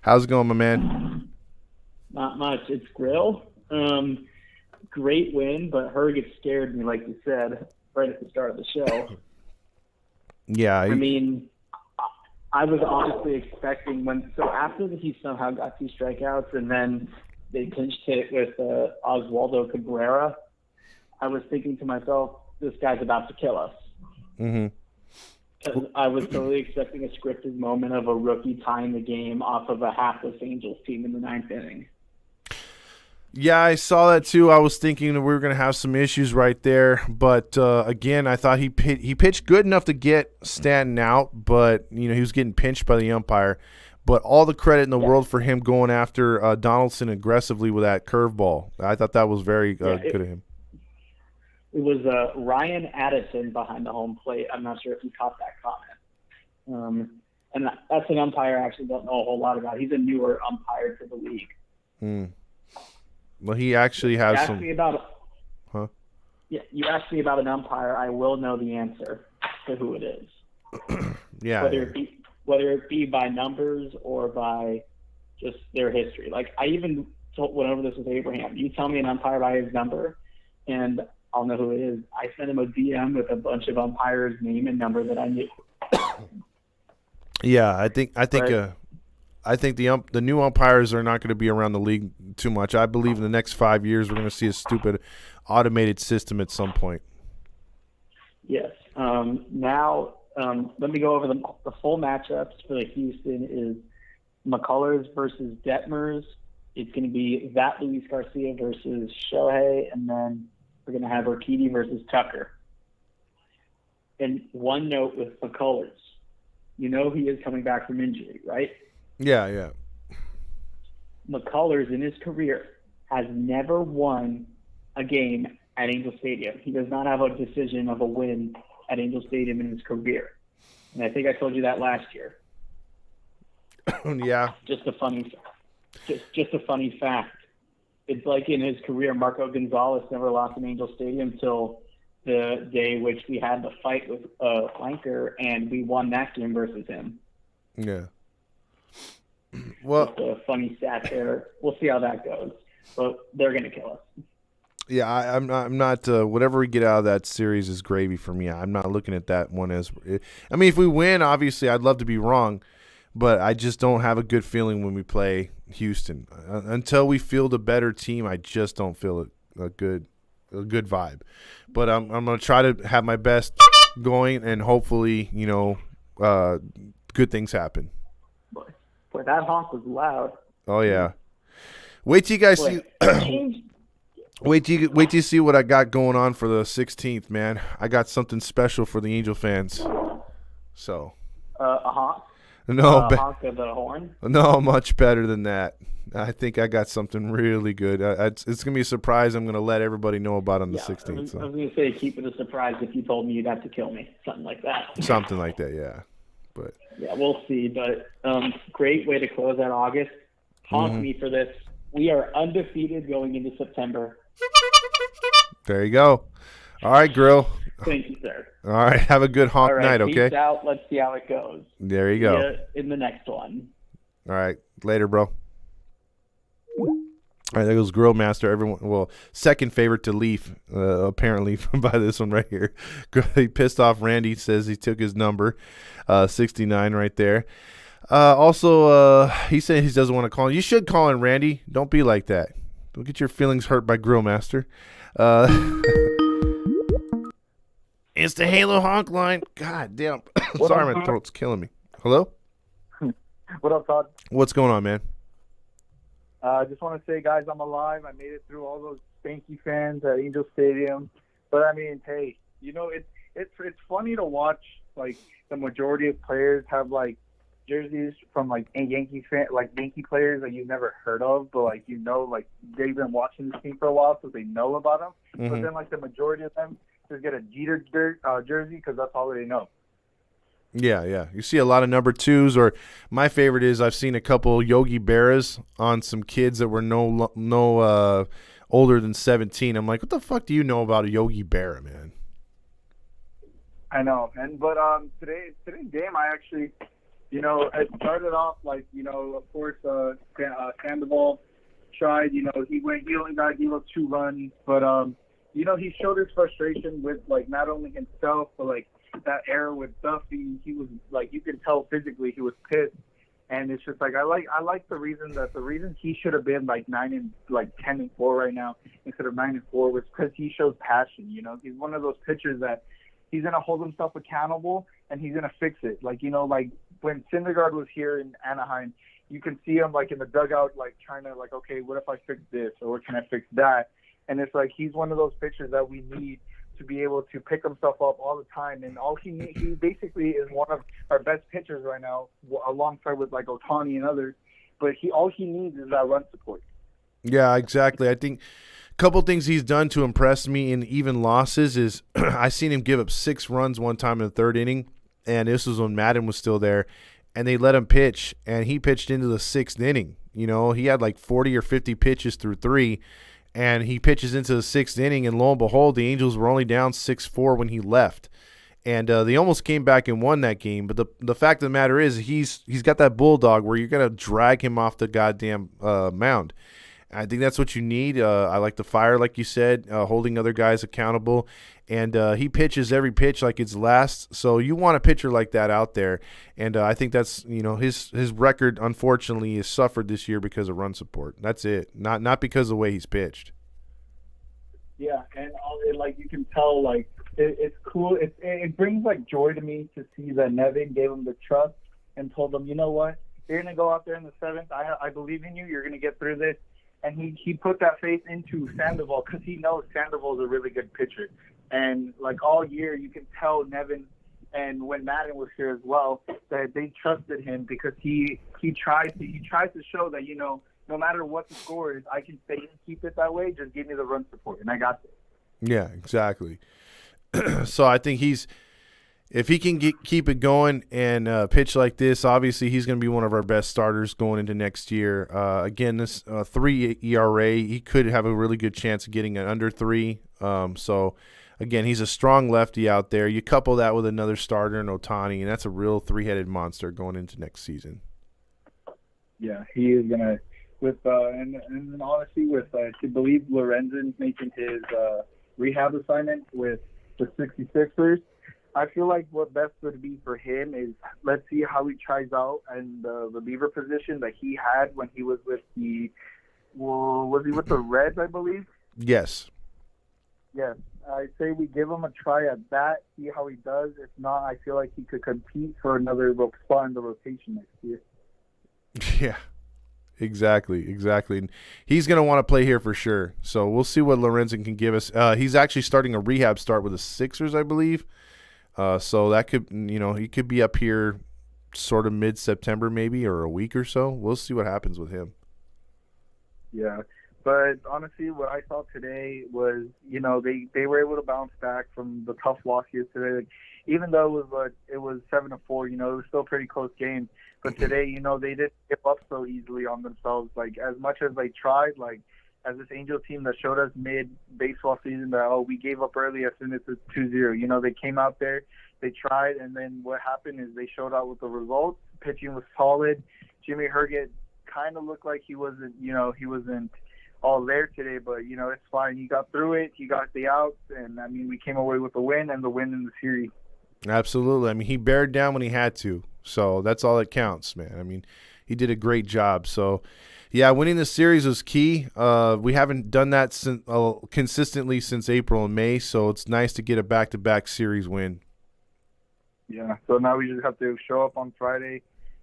How's it going, my man? Not much. It's Grill. Great win, but Herget scared me, like you said, right at the start of the show. Yeah. I mean, I was honestly expecting after he somehow got 2 strikeouts and then they pinched hit with Oswaldo Cabrera, I was thinking to myself, this guy's about to kill us. Mm-hmm. 'Cause I was totally expecting a scripted moment of a rookie tying the game off of a hapless Angels team in the 9th inning. Yeah, I saw that too. I was thinking that we were going to have some issues right there, but again, I thought he pitched good enough to get Stanton out, but he was getting pinched by the umpire. But all the credit in the world for him going after Donaldson aggressively with that curveball. I thought that was very good of him. It was Ryan Addison behind the home plate. I'm not sure if you caught that comment. And that's an umpire I actually don't know a whole lot about. He's a newer umpire to the league. Well, he actually has some. Yeah, you asked me about an umpire. I will know the answer to who it is. Yeah. Whether it be by numbers or by just their history. Like I even went over this with Abraham. You tell me an umpire by his number, and I'll know who it is. I sent him a DM with a bunch of umpires' name and number that I knew. Yeah, I think Right. the new umpires are not going to be around the league too much. I believe in the next 5 years we're going to see a stupid automated system at some point. Yes. Now, let me go over the full matchups for the Houston is McCullers versus Detmers. It's going to be that Luis Garcia versus Shohei, and then we're going to have Urquidy versus Tucker. And one note with McCullers. You know he is coming back from injury, right? Yeah. McCullers in his career has never won a game at Angel Stadium. He does not have a decision of a win at Angel Stadium in his career. And I think I told you that last year. Yeah. Just a funny fact. It's like in his career, Marco Gonzalez never lost in Angel Stadium till the day which we had the fight with Flanker, and we won that game versus him. Yeah. Well, just a funny stat there. We'll see how that goes, but they're going to kill us. yeah, I'm not. Whatever we get out of that series is gravy for me. I'm not looking at that one as. I mean, if we win, obviously, I'd love to be wrong, but I just don't have a good feeling when we play Houston. Until we field a better team, I just don't feel a good vibe. But I'm gonna try to have my best going, and hopefully, good things happen. Boy, that honk was loud. Oh yeah. Wait till you guys see. Wait till you see what I got going on for the 16th, man. I got something special for the Angel fans. So. A honk. No, honk of the horn. No, much better than that. I think I got something really good. It's gonna be a surprise. I'm gonna let everybody know about on the 16th. So. I was gonna say keep it a surprise if you told me you'd have to kill me, something like that. Something like that, yeah. But yeah, we'll see. But great way to close out August. Honk me for this. We are undefeated going into September. There you go. All right, Grill. Thank you, sir. All right, have a good honk All right, night, okay? Peace out. Let's see how it goes. There you go. See ya in the next one. All right, later, bro. All right, there goes Grill Master. Everyone, second favorite to Leaf, apparently, by this one right here. He pissed off Randy, says he took his number, 69 right there. Also, he said he doesn't want to call in. You should call in, Randy. Don't be like that. Don't get your feelings hurt by Grill Master. It's the Halo honk line. God damn. Sorry, my throat's killing me. Hello? What up, Todd? What's going on, man? I just want to say, guys, I'm alive. I made it through all those Stanky fans at Angel Stadium. But, I mean, hey, it's funny to watch, like, the majority of players have, like, jerseys from, like, Yankee players that you've never heard of. But, like, like, they've been watching this team for a while, so they know about them. Mm-hmm. But then, like, the majority of them just get a Jeter jersey because that's all they know. Yeah. You see a lot of number 2s, or my favorite is I've seen a couple Yogi Berras on some kids that were no older than 17. I'm like, what the fuck do you know about a Yogi Berra, man? I know, but today's game, I actually, it started off like, of course, Sandoval tried, he only got 2 runs, but he showed his frustration with like not only himself but like that era with Duffy. He was like, you could tell physically he was pissed, and it's just like I like the reason he should have been like 10-4 right now instead of 9-4 was because he shows passion. He's one of those pitchers that he's gonna hold himself accountable and he's gonna fix it. Like like when Syndergaard was here in Anaheim, you can see him like in the dugout, like trying to like, okay, what if I fix this or what can I fix that? And it's like he's one of those pitchers that we need to be able to pick himself up all the time. And he basically is one of our best pitchers right now, alongside with like Ohtani and others. But all he needs is that run support. Yeah, exactly. I think a couple things he's done to impress me in even losses is I seen him give up 6 runs one time in the 3rd inning, and this was when Madden was still there, and they let him pitch, and he pitched into the 6th inning. He had like 40 or 50 pitches through 3. And he pitches into the 6th inning, and lo and behold, the Angels were only down 6-4 when he left. And they almost came back and won that game. But the fact of the matter is he's got that bulldog where you're going to drag him off the goddamn mound. I think that's what you need. I like the fire, like you said, holding other guys accountable. And he pitches every pitch like it's last. So you want a pitcher like that out there. And I think that's, his record, unfortunately, is suffered this year because of run support. That's it. Not because of the way he's pitched. Yeah, and like you can tell, like it's cool. It brings like joy to me to see that Nevin gave him the trust and told him, you know what, you're gonna go out there in the seventh. I believe in you. You're gonna get through this. And he put that faith into Sandoval because he knows Sandoval is a really good pitcher. And like all year, you can tell Nevin, and when Madden was here as well, that they trusted him because he tries to show that, no matter what the score is, I can stay and keep it that way. Just give me the run support, and I got it. Yeah, exactly. So I think if he can keep it going and pitch like this, obviously he's going to be one of our best starters going into next year. Again, this 3 ERA, he could have a really good chance of getting an under 3. So, again, he's a strong lefty out there. You couple that with another starter in Ohtani, and that's a real three-headed monster going into next season. Yeah, he is going to. And honestly, I believe Lorenzen's making his rehab assignment with the 66ers. I feel like what best would be for him is let's see how he tries out in the reliever position that he had when he was with was he with the Reds, I believe? Yes. Yes. I say we give him a try at that, see how he does. If not, I feel like he could compete for another spot in the rotation next year. Yeah. Exactly. And he's going to want to play here for sure. So we'll see what Lorenzen can give us. He's actually starting a rehab start with the Sixers, I believe. So that could, he could be up here sort of mid-September maybe, or a week or so. We'll see what happens with him. Yeah. But honestly, what I saw today was, they were able to bounce back from the tough loss yesterday. Like, even though it was 7-4, it was still a pretty close game. But today, they didn't give up so easily on themselves. Like, as much as they tried, like, as this Angels team that showed us mid-baseball season that, we gave up early as soon as it's 2-0. They came out there, they tried, and then what happened is they showed out with the results. Pitching was solid. Jimmy Herget kind of looked like he wasn't all there today, but, it's fine. He got through it. He got the outs, and, we came away with the win and the win in the series. Absolutely. He bared down when he had to, so that's all that counts, man. He did a great job. So, yeah, winning the series was key. We haven't done that consistently since April and May, so it's nice to get a back-to-back series win. Yeah, so now we just have to show up on Friday,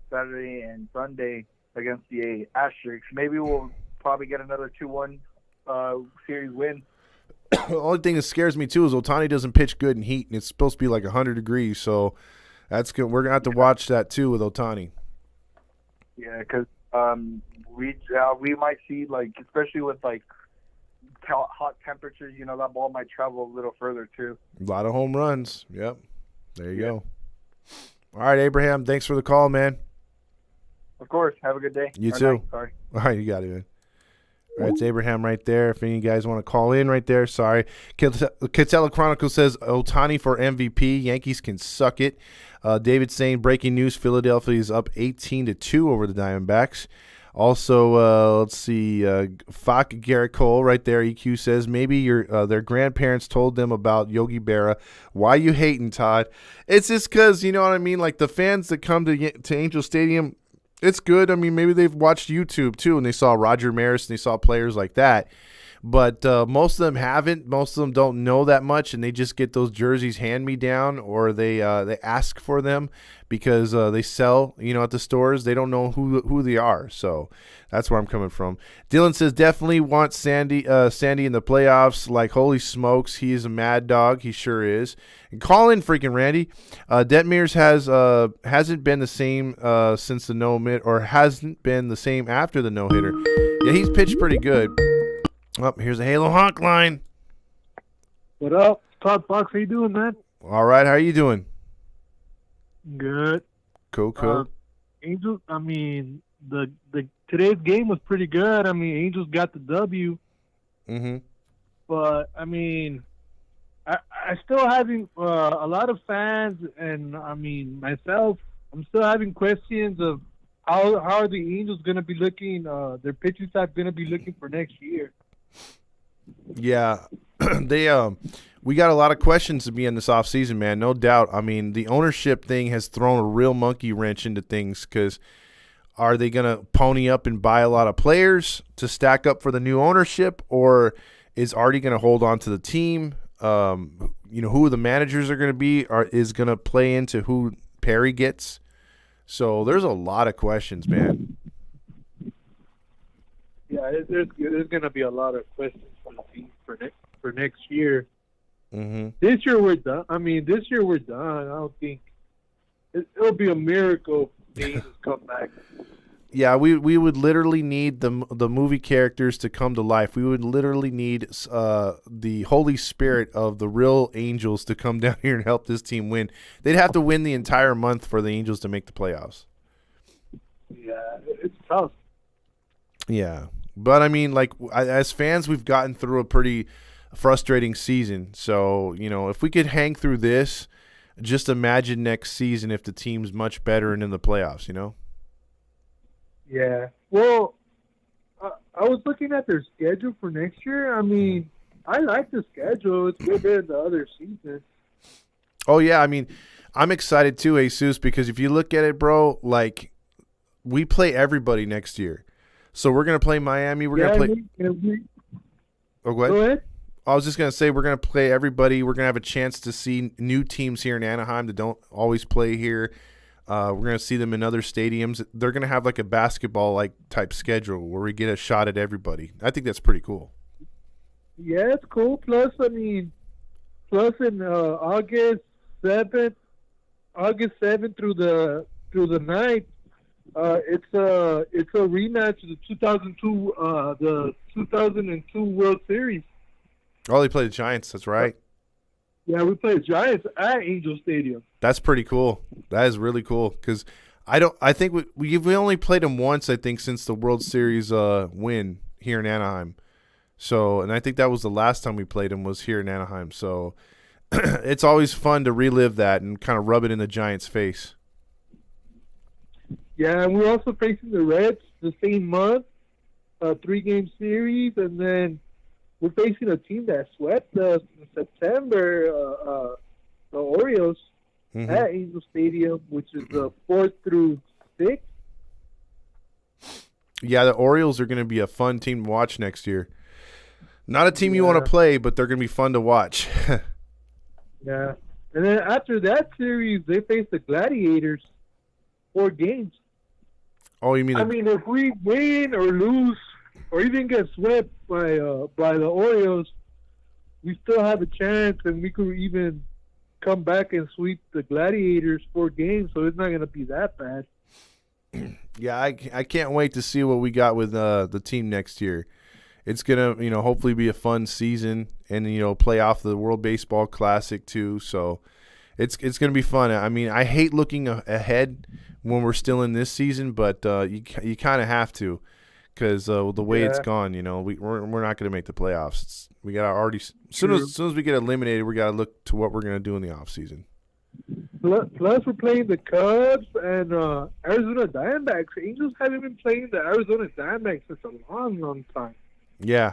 Saturday, and Sunday against the Asterisks. Maybe we'll probably get another 2-1 series win. The only thing that scares me, too, is Ohtani doesn't pitch good in heat, and it's supposed to be like 100 degrees, so that's good. We're going to have to watch that, too, with Ohtani. Yeah, because we might see, like, especially with, like, hot temperatures, that ball might travel a little further, too. A lot of home runs. Yep. There you go. All right, Abraham, thanks for the call, man. Of course. Have a good day. You too. Night. Sorry. All right, you got it, man. All right, it's Abraham right there. If any of you guys want to call in right there, sorry. Catella Chronicle says Ohtani for MVP. Yankees can suck it. David saying breaking news: Philadelphia is up 18-2 over the Diamondbacks. Also, let's see. Fuck Garrett Cole right there. EQ says maybe their grandparents told them about Yogi Berra. Why you hating, Todd? It's just because, you know what I mean. Like the fans that come to Angel Stadium. It's good. Maybe they've watched YouTube, too, and they saw Roger Maris and they saw players like that. But most of them haven't. Most of them don't know that much, and they just get those jerseys hand-me-down, or they ask for them because they sell, at the stores. They don't know who they are. So that's where I'm coming from. Dylan says definitely want Sandy in the playoffs. Like, holy smokes, he is a mad dog. He sure is. And call in, freaking Randy. Detmers hasn't been the same since the no-hitter, or hasn't been the same after the no-hitter. Yeah, he's pitched pretty good. Oh, here's a Halo Honk line. What up? Todd Fox, how you doing, man? All right, how are you doing? Good. Cool. Angels, the today's game was pretty good. Angels got the W. Mm-hmm. But, I still having a lot of fans and, myself, I'm still having questions of how are the Angels going to be looking? Their pitching staff going to be looking for next year? Yeah, we got a lot of questions to be in this offseason, man. No doubt. I mean, the ownership thing has thrown a real monkey wrench into things because are they going to pony up and buy a lot of players to stack up for the new ownership, or is Artie going to hold on to the team? Who the managers are going to be is going to play into who Perry gets. So there's a lot of questions, man. Yeah, there's going to be a lot of questions for the team for next year. Mm-hmm. This year we're done. I don't think it'll be a miracle if the Angels come back. Yeah, we would literally need the movie characters to come to life. We would literally need the Holy Spirit of the real Angels to come down here and help this team win. They'd have to win the entire month for the Angels to make the playoffs. Yeah, it's tough. Yeah, but I mean, like as fans, we've gotten through a pretty frustrating season. So if we could hang through this, just imagine next season if the team's much better and in the playoffs. Yeah. Well, I was looking at their schedule for next year. I mean, I like the schedule. It's way better than the other seasons. Oh, yeah. I mean, I'm excited too, Jesus, because if you look at it, bro, like we play everybody next year. So we're going to play Miami. We're going to play. Oh, go ahead. Go ahead. I was just going to say we're going to play everybody. We're going to have a chance to see new teams here in Anaheim that don't always play here. We're going to see them in other stadiums. They're going to have like a basketball type schedule where we get a shot at everybody. I think that's pretty cool. Yeah, it's cool. Plus in August 7th through the 9th, it's a rematch of the 2002 World Series. Oh, they play the Giants. That's right. Yeah, we play the Giants at Angel Stadium. That's pretty cool. That is really cool because I think we only played them once, I think, since the World Series win here in Anaheim. So, and I think that was the last time we played them was here in Anaheim. So it's always fun to relive that and kind of rub it in the Giants' face. Yeah, and we're also facing the Reds the same month, 3-game series, and then we're facing a team that swept us in September, the Orioles, at Angel Stadium, which is the 4th through 6th. Yeah, the Orioles are going to be a fun team to watch next year. Not a team you want to play, but they're going to be fun to watch. Yeah. And then after that series, they face the Gladiators, 4 games. Oh, you mean? I mean, if we win or lose or even get swept by the Orioles, we still have a chance, and we could even come back and sweep the Gladiators 4 games, so it's not going to be that bad. Yeah, I can't wait to see what we got with the team next year. It's going to, hopefully be a fun season and, play off the World Baseball Classic too. So it's going to be fun. I mean, I hate looking ahead when we're still in this season, but you kind of have to because the way it's gone, we're not going to make the playoffs. We got to already as soon as we get eliminated, we got to look to what we're going to do in the off season. Plus, we're playing the Cubs and Arizona Diamondbacks. Angels haven't been playing the Arizona Diamondbacks since a long, long time. Yeah.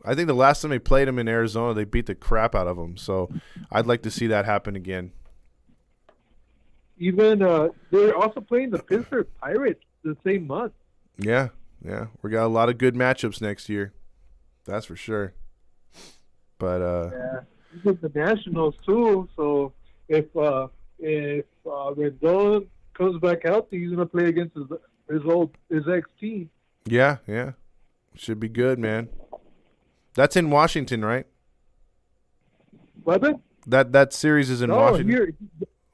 I think the last time they played them in Arizona, they beat the crap out of them. So I'd like to see that happen again. Even they're also playing the Pittsburgh Pirates the same month. Yeah. We got a lot of good matchups next year. That's for sure. But the Nationals too. So if Rendon comes back healthy, he's gonna play against his ex team. Yeah. Should be good, man. That's in Washington, right? What? That series is in Washington. Here.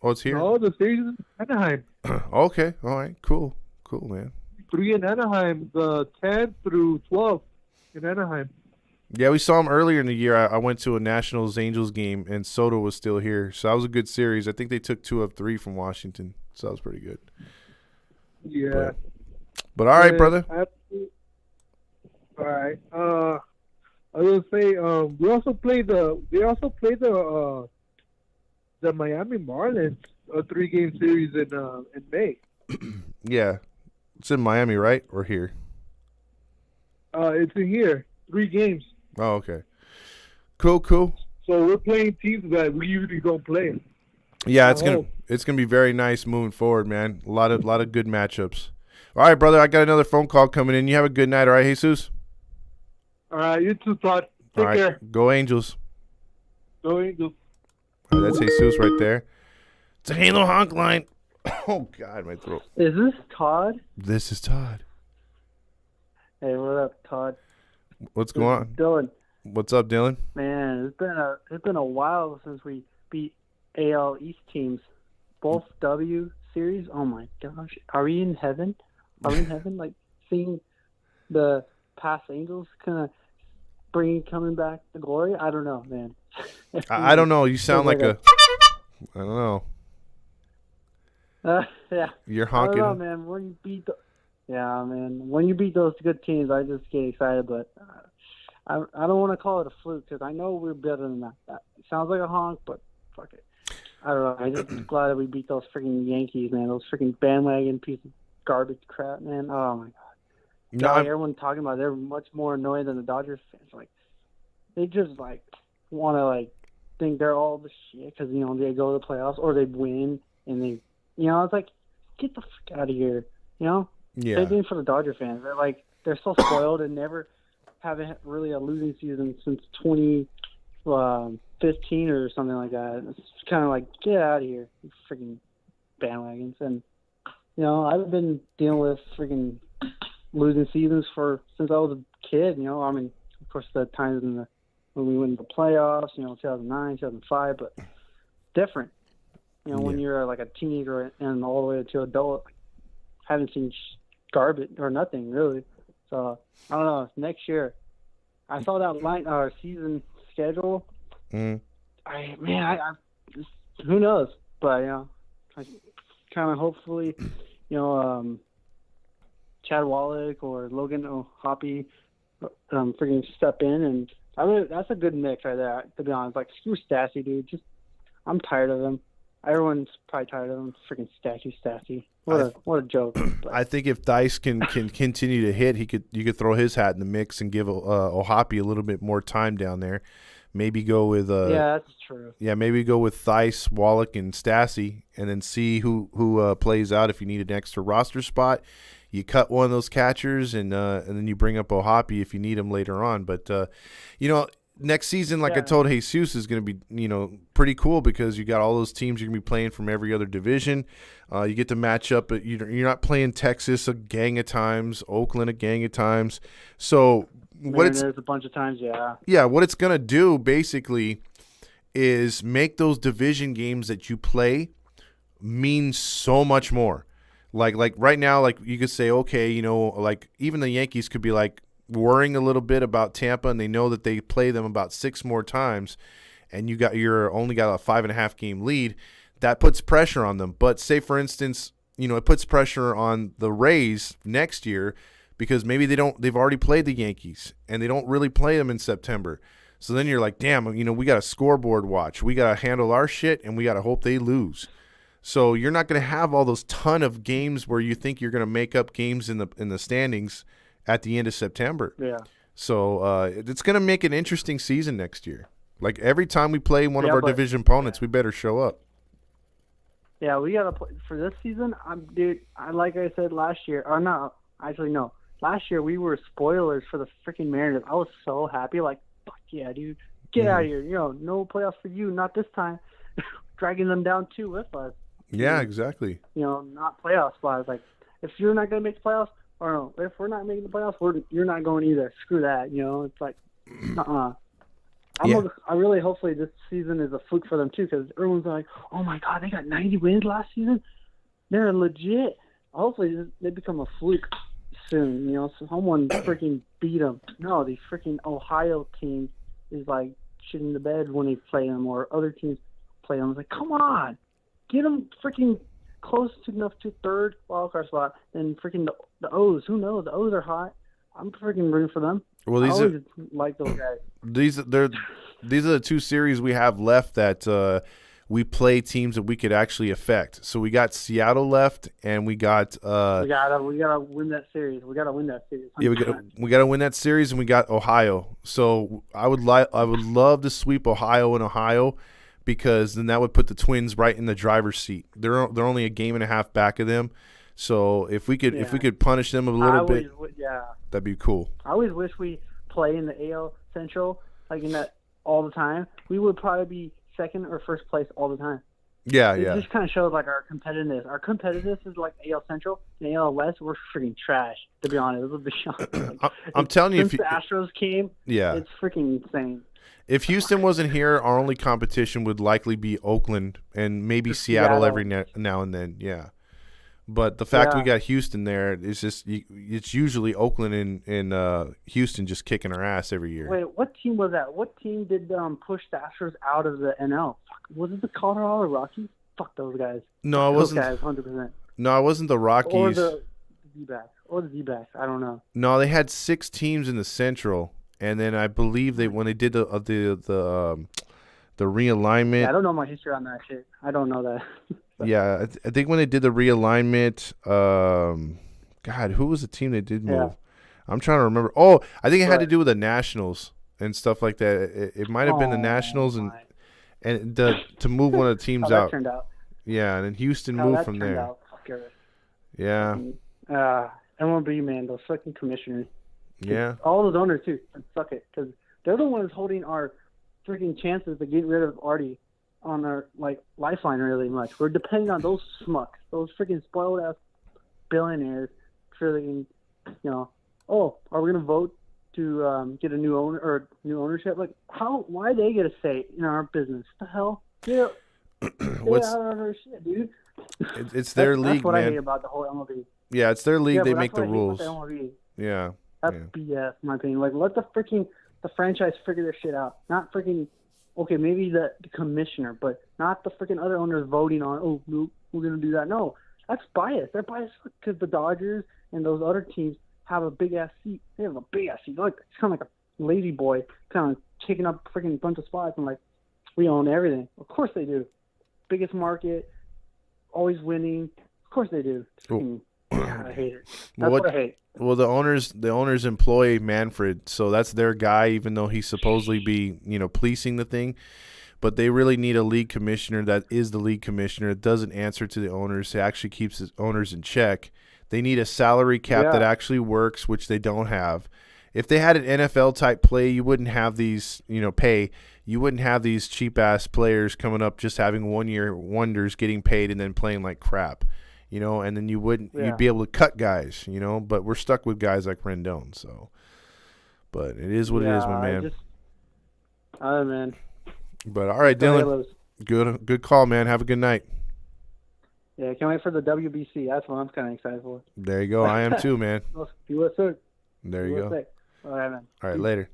Oh, it's here. No, the series is in Anaheim. Okay, all right, cool, man. 3 in Anaheim, the 10th through 12th in Anaheim. Yeah, we saw him earlier in the year. I went to a Nationals-Angels game, and Soto was still here. So that was a good series. I think they took 2 of 3 from Washington. So that was pretty good. Yeah. But all right, brother. All right. I will say they also played the Miami Marlins, a 3-game series in May. Yeah. It's in Miami, right? Or here? It's in here. 3 games. Oh, okay. Cool. So we're playing teams that we usually don't play. Yeah, it's gonna be very nice moving forward, man. A lot of good matchups. All right, brother. I got another phone call coming in. You have a good night, all right, Jesus? All right, you too, Todd. All Take right. care. Go Angels. Go Angels. All right, that's Jesus right there. It's a Halo honk line. Oh, God, my throat. Is this Todd? This is Todd. Hey, what up, Todd? What's going on? Dylan. What's up, Dylan? Man, it's been a while since we beat AL East teams. Both W series. Oh my gosh, are we in heaven? Are we in heaven? Like seeing the past Angels kind of coming back to glory. I don't know, man. I don't know. You sound like a. I don't know. Yeah. You're honking. I don't know, man. When you beat those good teams, I just get excited. But I don't want to call it a fluke because I know we're better than that. That sounds like a honk, but fuck it. I don't know. I'm just glad that we beat those freaking Yankees, man. Those freaking bandwagon piece of garbage crap, man. Oh my god. No, everyone talking about it, they're much more annoyed than the Dodgers fans. Like they just like want to like think they're all the shit because they go to the playoffs or they win and they it's like get the fuck out of here. Yeah. Same thing for the Dodger fans. They're so spoiled and never haven't really a losing season since 2015 or something like that. It's kind of like get out of here, you freaking bandwagons. And I've been dealing with freaking losing seasons since I was a kid. I mean, of course, the times when we went to the playoffs, 2009, 2005, but different. When you're like a teenager and all the way to adult, haven't seen garbage or nothing really. So I don't know. Next year, I saw that season schedule. Mm. Who knows? But I kind of hopefully, Chad Wallach or Logan Hoppy freaking step in, and that's a good mix right there. To be honest, like screw Stassi, dude. I'm tired of him. Everyone's probably tired of him. Freaking Stassi. What a joke. But I think if Dice can continue to hit, you could throw his hat in the mix and give Ohapi a little bit more time down there. Maybe go with yeah, that's true. Yeah, maybe go with Thice, Wallach, and Stassi, and then see who plays out. If you need an extra roster spot, you cut one of those catchers, and then you bring up Ohapi if you need him later on. But next season, like I told Jesus, is going to be pretty cool because you got all those teams you're going to be playing from every other division. You get to match up, but you're not playing Texas a gang of times, Oakland a gang of times. So there's a bunch of times, what it's going to do basically is make those division games that you play mean so much more. Like right now, like you could say, okay, like even the Yankees could be like worrying a little bit about Tampa, and they know that they play them about 6 more times, and you're only got a 5.5 game lead. That puts pressure on them. But say for instance, it puts pressure on the Rays next year because maybe they've already played the Yankees and they don't really play them in September. So then you're like, damn, we got a scoreboard watch. We got to handle our shit, and we got to hope they lose. So you're not going to have all those ton of games where you think you're going to make up games in the standings at the end of September. Yeah. So it's going to make an interesting season next year. Like every time we play one of our division opponents, we better show up. Yeah, we got to play for this season. Like I said last year, or no, actually no. Last year we were spoilers for the freaking Mariners. I was so happy, like, fuck yeah, dude, get out of here. No playoffs for you, not this time. Dragging them down too with us. Yeah, exactly. Not playoff spots. Like, if you're not going to make the playoffs, or no, if we're not making the playoffs, you're not going either. Screw that. It's like, I really hopefully this season is a fluke for them too, because everyone's like, oh my god, they got 90 wins last season. They're legit. Hopefully they become a fluke soon. So someone freaking beat them. No, the freaking Ohio team is like shitting the bed when they play them, or other teams play them. It's like, come on, get them freaking close enough to third wildcard spot. Then freaking the O's. Who knows? The O's are hot. I'm freaking rooting for them. Well, I always like those guys. These are the 2 series we have left that we play teams that we could actually affect. So we got Seattle left, and we got we gotta win that series. We gotta win that series. 100%. yeah, we gotta win that series, and we got Ohio. So I would love to sweep Ohio in Ohio, because then that would put the Twins right in the driver's seat. They're only a game and a half back of them. So if we could punish them a little bit, that'd be cool. I always wish we play in the AL Central, like in that all the time. We would probably be second or first place all the time. Yeah, it just kind of shows like our competitiveness. Our competitiveness is like AL Central and AL West. We're freaking trash, to be honest. It was a bit shocking. I'm telling you, since the Astros came, it's freaking insane. If Houston wasn't here, our only competition would likely be Oakland and maybe Seattle every now and then. Yeah. But the fact we got Houston there, it's usually Oakland and Houston just kicking our ass every year. Wait, what team was that? What team did push the Astros out of the NL? Fuck, was it the Colorado Rockies? Fuck those guys. No, it wasn't. Those guys, 100%. No, it wasn't the Rockies. Or the D-backs. Or the D-backs. I don't know. No, they had 6 teams in the Central, and then I believe when they did the realignment. Yeah, I don't know my history on that shit. I don't know that. Yeah, I think when they did the realignment, God, who was the team they did move? I'm trying to remember. Oh, I think it had to do with the Nationals and stuff like that. It might have been the Nationals and to move one of the teams How out. That turned out. Yeah, and then Houston moved from there. Yeah. MLB, man, those fucking commissioners. Yeah. All those owners too. Suck it, because they're the ones holding our freaking chances to get rid of Artie on our lifeline really much. We're depending on those schmucks, those freaking spoiled ass billionaires for the, are we gonna vote to get a new owner or new ownership? Like, why they get a say in our business? What the hell? Get out of our shit, dude. It's their league, that's what man. I hate about the whole MLB. Yeah, it's their league. They make the I hate rules. about the MLB. Yeah. That's BS, in my opinion. Like, let the franchise figure their shit out. Not freaking, okay, maybe the commissioner, but not the freaking other owners voting on, oh, no, we're going to do that. No, that's bias. They're biased because the Dodgers and those other teams have a big-ass seat. They have a big-ass seat. Like, it's kind of like a lazy boy kind of taking up a freaking bunch of spots and, we own everything. Of course they do. Biggest market, always winning. Of course they do. I hate it. That's what I hate. Well, the owners employ Manfred, so that's their guy, even though he's supposedly be, policing the thing. But they really need a league commissioner that is the league commissioner. It doesn't answer to the owners. It actually keeps the owners in check. They need a salary cap that actually works, which they don't have. If they had an NFL type play, you wouldn't have these, pay. You wouldn't have these cheap ass players coming up just having 1 year wonders getting paid and then playing like crap. And then you'd be able to cut guys, but we're stuck with guys like Rendon. So, but it is what it is, my man. All right, man. But all right, Dylan, good call, man. Have a good night. Yeah, can't wait for the WBC. That's what I'm kind of excited for. There you go. I am too, man. USA. There you go. All right, man. All right, later.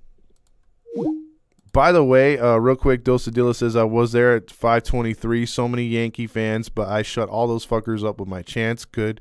By the way, real quick, Dosadilla says I was there at 5:23. So many Yankee fans, but I shut all those fuckers up with my chants. Good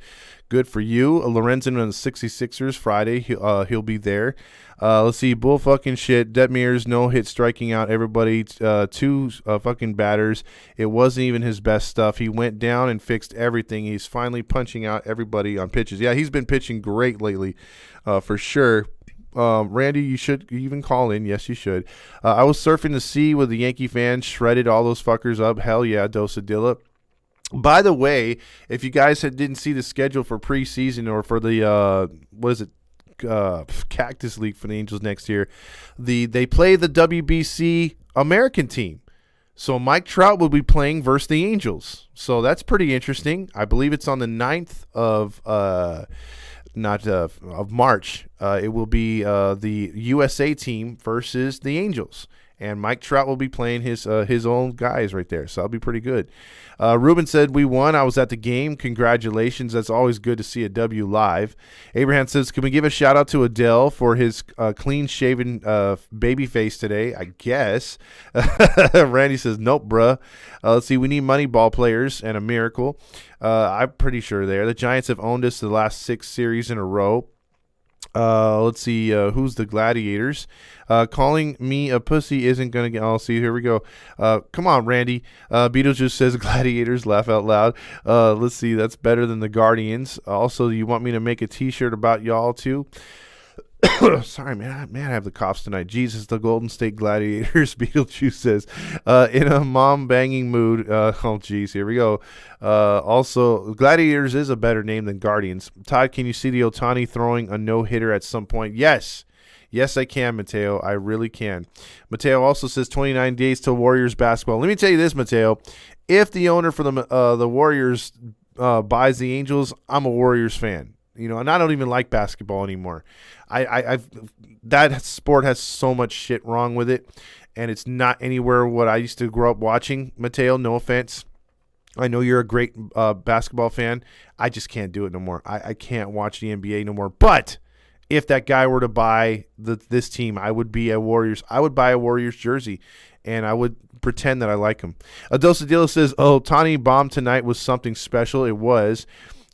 for you. Lorenzen on the 66ers Friday. He'll be there. Let's see. Bull fucking shit. Detmier's no hit striking out everybody. 2 fucking batters. It wasn't even his best stuff. He went down and fixed everything. He's finally punching out everybody on pitches. Yeah, he's been pitching great lately, for sure. Randy, you should even call in. Yes, you should. I was surfing the sea with the Yankee fans, shredded all those fuckers up. Hell yeah, Dosadilla. By the way, if you guys didn't see the schedule for preseason or for the Cactus League for the Angels next year, they play the WBC American team. So Mike Trout will be playing versus the Angels. So that's pretty interesting. I believe it's on the 9th of March. It will be the USA team versus the Angels, and Mike Trout will be playing his own guys right there. So that'll be pretty good. Ruben said we won. I was at the game. Congratulations. That's always good to see a W live. Abraham says, can we give a shout out to Adele for his clean shaven baby face today? I guess. Randy says, nope, bruh. Let's see. We need money ball players and a miracle. I'm pretty sure there. The Giants have owned us the last 6 series in a row. Let's see. Who's the Gladiators? Calling me a pussy isn't going to get. I'll see. Here we go. Come on, Randy. Beetlejuice says Gladiators. Laugh out loud. Let's see. That's better than the Guardians. Also, you want me to make a T-shirt about y'all too? Sorry, man. I have the coughs tonight. Jesus, the Golden State Gladiators. Beetlejuice says, in a mom banging mood. Oh, geez, here we go. Also, Gladiators is a better name than Guardians. Todd, can you see the Ohtani throwing a no hitter at some point? Yes. Yes, I can, Mateo. I really can. Mateo also says 29 days till Warriors basketball. Let me tell you this, Mateo. If the owner for the Warriors buys the Angels, I'm a Warriors fan. And I don't even like basketball anymore. That sport has so much shit wrong with it, and it's not anywhere what I used to grow up watching. Mateo, no offense. I know you're a great basketball fan. I just can't do it no more. I can't watch the NBA no more. But if that guy were to buy this team, I would buy a Warriors jersey, and I would pretend that I like him. Adosadilla says, Tani bomb tonight was something special. It was.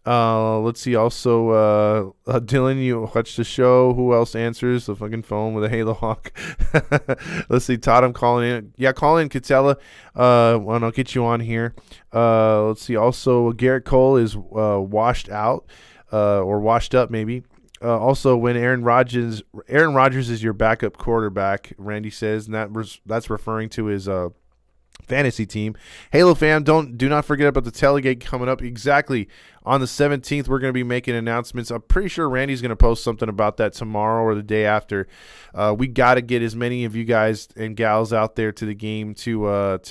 Let's see. Also, Dylan, you watch the show. Who else answers the fucking phone with a Halo Hawk? Let's see. Todd, I'm calling in. Yeah, call in, Catella. I'll get you on here. Let's see. Also, Garrett Cole is washed out or washed up, maybe. Also, when Aaron Rodgers is your backup quarterback, Randy says, and that's referring to his fantasy team. Halo fam, do not forget about the tailgate coming up. Exactly. On the 17th, we're going to be making announcements. I'm pretty sure Randy's going to post something about that tomorrow or the day after. We got to get as many of you guys and gals out there to the game to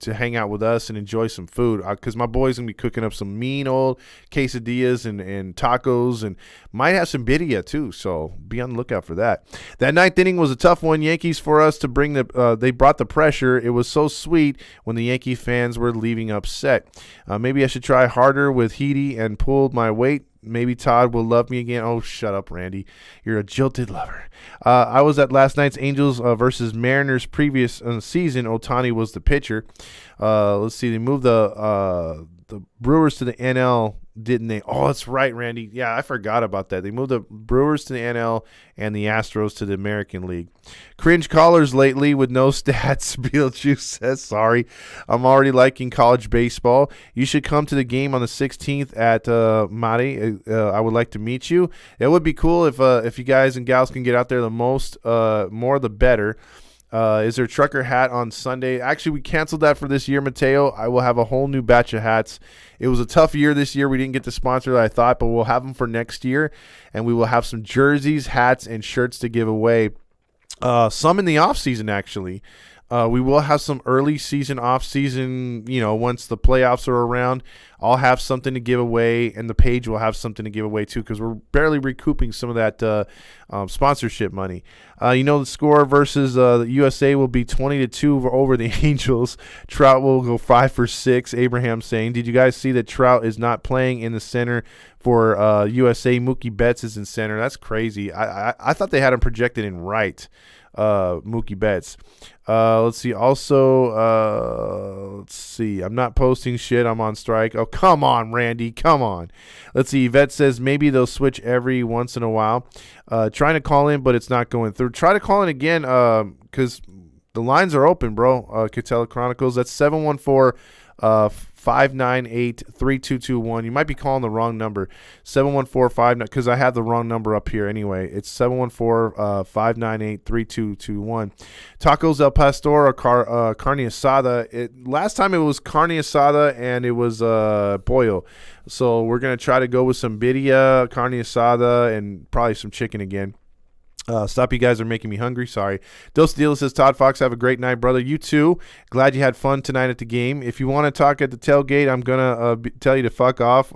hang out with us and enjoy some food, because my boy's going to be cooking up some mean old quesadillas and tacos, and might have some birria too, so be on the lookout for that. That ninth inning was a tough one, Yankees, for us to bring they brought the pressure. It was so sweet when the Yankee fans were leaving upset. Maybe I should try harder with Heedy and pulled my weight. Maybe Todd will love me again. Oh, shut up, Randy. You're a jilted lover. I was at last night's Angels versus Mariners previous season. Ohtani was the pitcher. Let's see. They moved the Brewers to the NL, didn't they? Oh, that's right, Randy. Yeah, I forgot about that. They moved the Brewers to the NL and the Astros to the American League. Cringe callers lately with no stats. Beetlejuice says, sorry. I'm already liking college baseball. You should come to the game on the 16th at Mari. I would like to meet you. It would be cool if you guys and gals can get out there the more the better. Is there a trucker hat on Sunday? Actually, we canceled that for this year, Mateo. I will have a whole new batch of hats. It was a tough year this year. We didn't get the sponsor that I thought, but we'll have them for next year. And we will have some jerseys, hats, and shirts to give away. Some in the off season, actually. We will have some early season, off season, once the playoffs are around. I'll have something to give away, and the page will have something to give away too, because we're barely recouping some of that sponsorship money. The score versus the USA will be 20-2 over the Angels. Trout will go 5 for 6. Abraham saying, did you guys see that Trout is not playing in the center for USA? Mookie Betts is in center. That's crazy. I thought they had him projected in right. Mookie Betts. Let's see. Also, let's see. I'm not posting shit. I'm on strike. Oh, come on, Randy. Come on. Let's see. Yvette says maybe they'll switch every once in a while. Trying to call in, but it's not going through. Try to call in again, because the lines are open, bro. Catella Chronicles. That's 714 598-3221. You might be calling the wrong number. 714-59, because I have the wrong number up here anyway. It's 714-598-3221. Tacos El Pastor or carne asada. Last time it was carne asada and it was pollo. So we're going to try to go with some birria, carne asada, and probably some chicken again. Stop, you guys are making me hungry. Sorry. Dos Deal says, Todd Fox, have a great night, brother. You too. Glad you had fun tonight at the game. If you want to talk at the tailgate, I'm going to tell you to fuck off.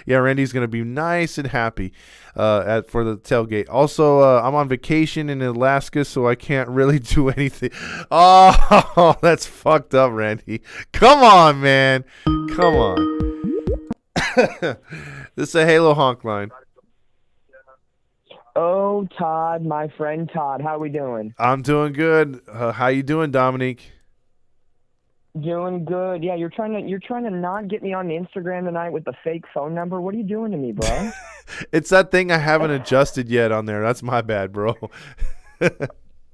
Yeah, Randy's going to be nice and happy for the tailgate. Also, I'm on vacation in Alaska, so I can't really do anything. Oh, that's fucked up, Randy. Come on, man. Come on. This is a Halo honk line. Oh, Todd, my friend Todd. How we doing? I'm doing good. How you doing, Dominique? Doing good. Yeah, you're trying to not get me on Instagram tonight with the fake phone number. What are you doing to me, bro? It's that thing I haven't adjusted yet on there. That's my bad, bro.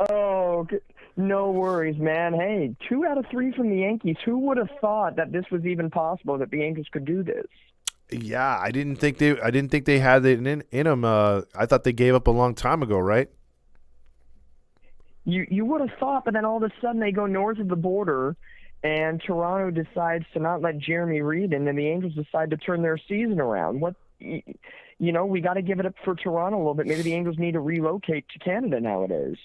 Oh, no worries, man. Hey, 2 out of 3 from the Yankees. Who would have thought that this was even possible, that the Yankees could do this? Yeah, I didn't think they had it in them. I thought they gave up a long time ago, right? You would have thought, but then all of a sudden they go north of the border, and Toronto decides to not let Jeremy Reed in, and the Angels decide to turn their season around. We got to give it up for Toronto a little bit. Maybe the Angels need to relocate to Canada nowadays.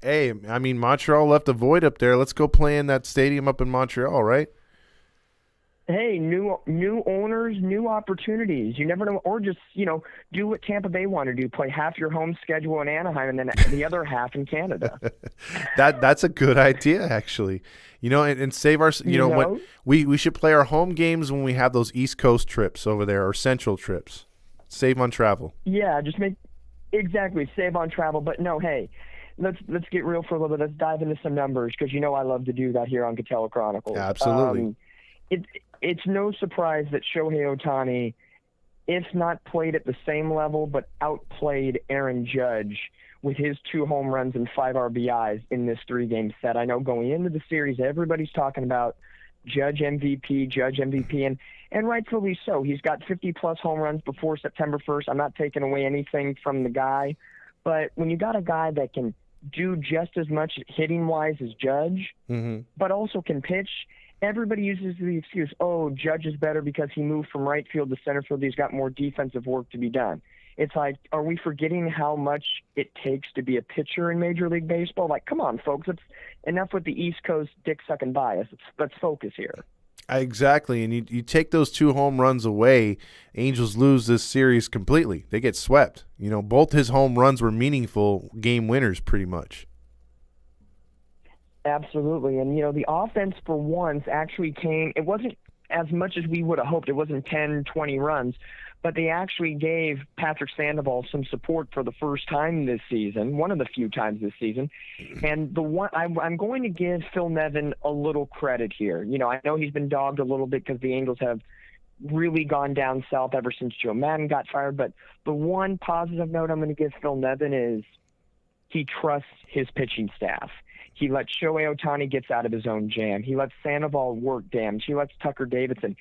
Hey, I mean, Montreal left a void up there. Let's go play in that stadium up in Montreal, right? Hey, new owners, new opportunities. You never know, or just do what Tampa Bay want to do: play half your home schedule in Anaheim and then the other half in Canada. That's a good idea, actually. And save our. When we should play our home games when we have those East Coast trips over there or Central trips. Save on travel. Yeah, save on travel. But no, hey, let's get real for a little bit. Let's dive into some numbers because I love to do that here on Catella Chronicles. Absolutely. It's no surprise that Shohei Ohtani, if not played at the same level, but outplayed Aaron Judge with his 2 home runs and 5 RBIs in this 3-game set. I know going into the series, everybody's talking about Judge MVP, and rightfully so. He's got 50-plus home runs before September 1st. I'm not taking away anything from the guy, but when you got a guy that can do just as much hitting-wise as Judge, but also can pitch, everybody uses the excuse, Judge is better because he moved from right field to center field. He's got more defensive work to be done. It's like, are we forgetting how much it takes to be a pitcher in Major League Baseball? Like, come on, folks. It's enough with the East Coast dick-sucking bias. Let's focus here. Exactly, and you take those 2 home runs away, Angels lose this series completely. They get swept. Both his home runs were meaningful game winners pretty much. Absolutely. And, the offense for once actually came – it wasn't as much as we would have hoped. It wasn't 10, 20 runs. But they actually gave Patrick Sandoval some support for the first time this season, one of the few times this season. And I'm going to give Phil Nevin a little credit here. I know he's been dogged a little bit because the Angels have really gone down south ever since Joe Madden got fired. But the one positive note I'm going to give Phil Nevin is he trusts his pitching staff. He lets Shohei Ohtani gets out of his own jam. He lets Sandoval work damage. He lets Tucker Davidson.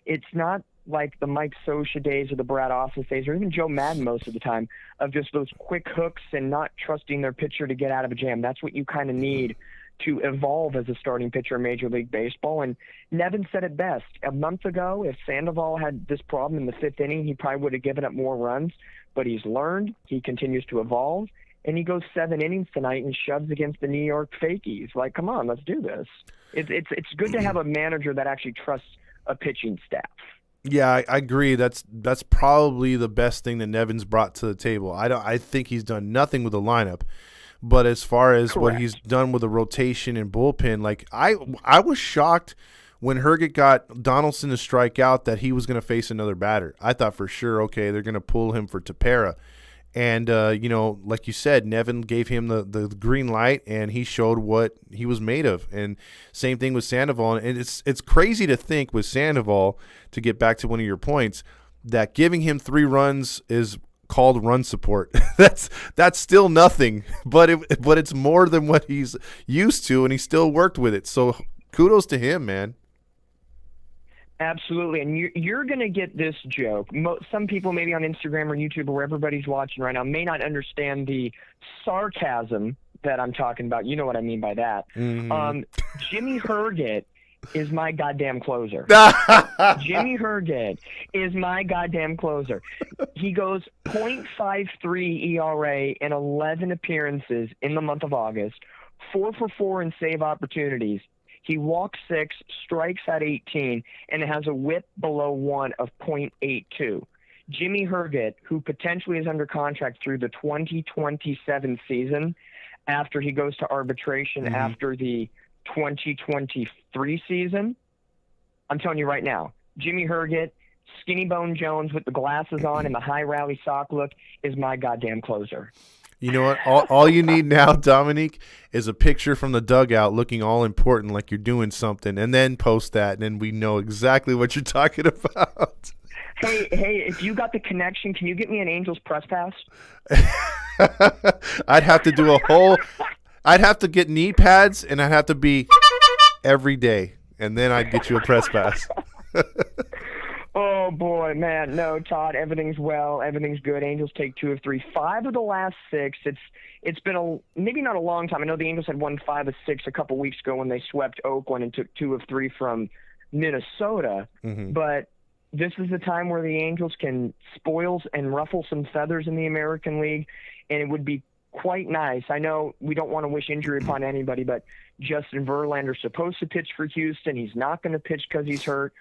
It's not like the Mike Scioscia days or the Brad Ausmus days or even Joe Madden most of the time of just those quick hooks and not trusting their pitcher to get out of a jam. That's what you kind of need to evolve as a starting pitcher in Major League Baseball. And Nevin said it best. A month ago, if Sandoval had this problem in the 5th inning, he probably would have given up more runs. But he's learned. He continues to evolve. And he goes 7 innings tonight and shoves against the New York Fakies. Like, come on, let's do this. It's good to have a manager that actually trusts a pitching staff. Yeah, I agree. That's probably the best thing that Nevin's brought to the table. I think he's done nothing with the lineup, but as far as what he's done with the rotation and bullpen, like I was shocked when Herget got Donaldson to strike out that he was going to face another batter. I thought for sure, okay, they're going to pull him for Tepera. And, like you said, Nevin gave him the green light, and he showed what he was made of. And same thing with Sandoval. And it's crazy to think with Sandoval, to get back to one of your points, that giving him 3 runs is called run support. That's still nothing, but it's more than what he's used to, and he still worked with it. So kudos to him, man. Absolutely, and you're going to get this joke. Some people maybe on Instagram or YouTube or where everybody's watching right now may not understand the sarcasm that I'm talking about. You know what I mean by that. Mm-hmm. Jimmy Herget is my goddamn closer. Jimmy Herget is my goddamn closer. He goes .53 ERA in 11 appearances in the month of August, 4 for 4 in save opportunities. He walks 6, strikes at 18, and has a whip below 1 of .82. Jimmy Herget, who potentially is under contract through the 2027 season after he goes to arbitration after the 2023 season, I'm telling you right now, Jimmy Herget, Skinny Bone Jones with the glasses on and the high rally sock look is my goddamn closer. You know what? All you need now, Dominique, is a picture from the dugout looking all important like you're doing something, and then post that, and then we know exactly what you're talking about. Hey, if you got the connection, can you get me an Angels press pass? I'd have to do I'd have to get knee pads, and I'd have to be every day, and then I'd get you a press pass. Oh, boy, man. No, Todd, everything's well. Everything's good. Angels take 2 of 3. 5 of the last 6. It's been maybe not a long time. I know the Angels had won 5 of 6 a couple weeks ago when they swept Oakland and took 2 of 3 from Minnesota. Mm-hmm. But this is the time where the Angels can spoil and ruffle some feathers in the American League, and it would be quite nice. I know we don't want to wish injury upon anybody, but Justin Verlander's supposed to pitch for Houston. He's not going to pitch because he's hurt.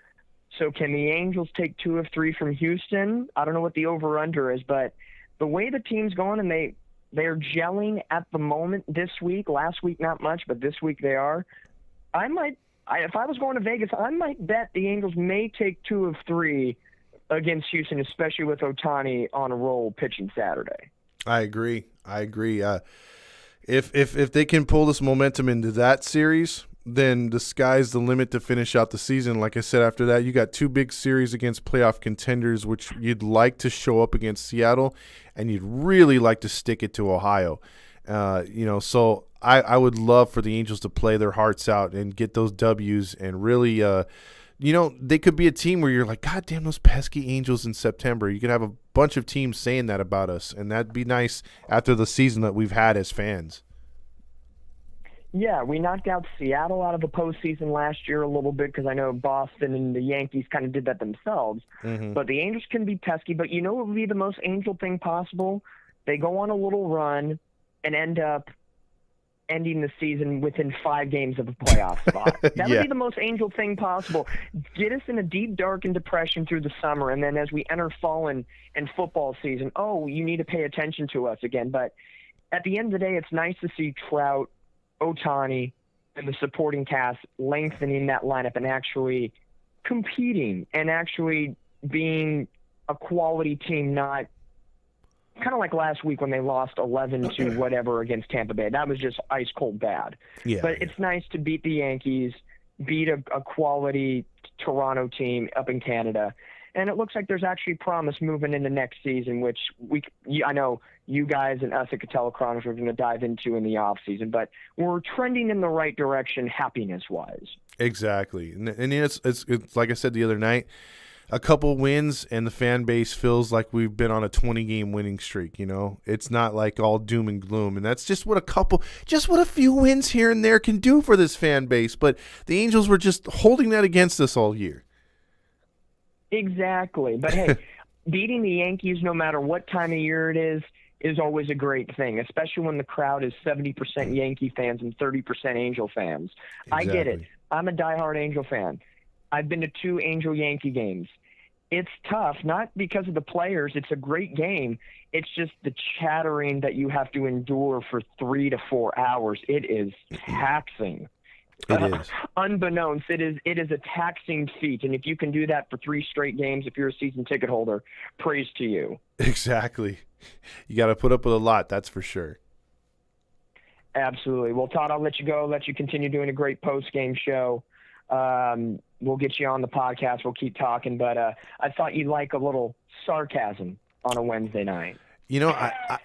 So can the Angels take 2 of 3 from Houston? I don't know what the over-under is, but the way the team's going, and they're gelling at the moment this week. Last week, not much, but this week they are. If I was going to Vegas, I might bet the Angels may take 2 of 3 against Houston, especially with Ohtani on a roll pitching Saturday. I agree. If they can pull this momentum into that series, then the sky's the limit to finish out the season. Like I said, after that, you got 2 big series against playoff contenders, which you'd like to show up against Seattle, and you'd really like to stick it to Ohio. So I would love for the Angels to play their hearts out and get those W's and really, they could be a team where you're like, God damn, those pesky Angels in September. You could have a bunch of teams saying that about us, and that'd be nice after the season that we've had as fans. Yeah, we knocked out Seattle out of the postseason last year a little bit because I know Boston and the Yankees kind of did that themselves. Mm-hmm. But the Angels can be pesky. But you know what would be the most Angel thing possible? They go on a little run and end up ending the season within 5 games of a playoff spot. That would be the most Angel thing possible. Get us in a deep, darkened depression through the summer, and then as we enter fall and football season, you need to pay attention to us again. But at the end of the day, it's nice to see Trout, Ohtani, and the supporting cast lengthening that lineup and actually competing and actually being a quality team, not kind of like last week when they lost 11 to whatever against Tampa Bay. That was just ice cold bad. But it's nice to beat the Yankees, beat a quality Toronto team up in Canada. And it looks like there's actually promise moving into next season, which I know you guys and us at Catella Chronicles are going to dive into in the off season, but we're trending in the right direction happiness-wise. Exactly. And it's like I said the other night, a couple wins and the fan base feels like we've been on a 20-game winning streak, It's not like all doom and gloom, and that's just what a few wins here and there can do for this fan base, but the Angels were just holding that against us all year. Exactly. But, hey, beating the Yankees no matter what time of year it is always a great thing, especially when the crowd is 70% Yankee fans and 30% Angel fans. Exactly. I get it. I'm a diehard Angel fan. I've been to 2 Angel-Yankee games. It's tough, not because of the players. It's a great game. It's just the chattering that you have to endure for 3 to 4 hours. It is taxing. It is. Unbeknownst, it is a taxing feat, and if you can do that for 3 straight games, if you're a season ticket holder, praise to you. Exactly. You got to put up with a lot, that's for sure. Absolutely. Well, Todd, I'll let you go, let you continue doing a great post-game show. We'll get you on the podcast. We'll keep talking, but I thought you'd like a little sarcasm on a Wednesday night.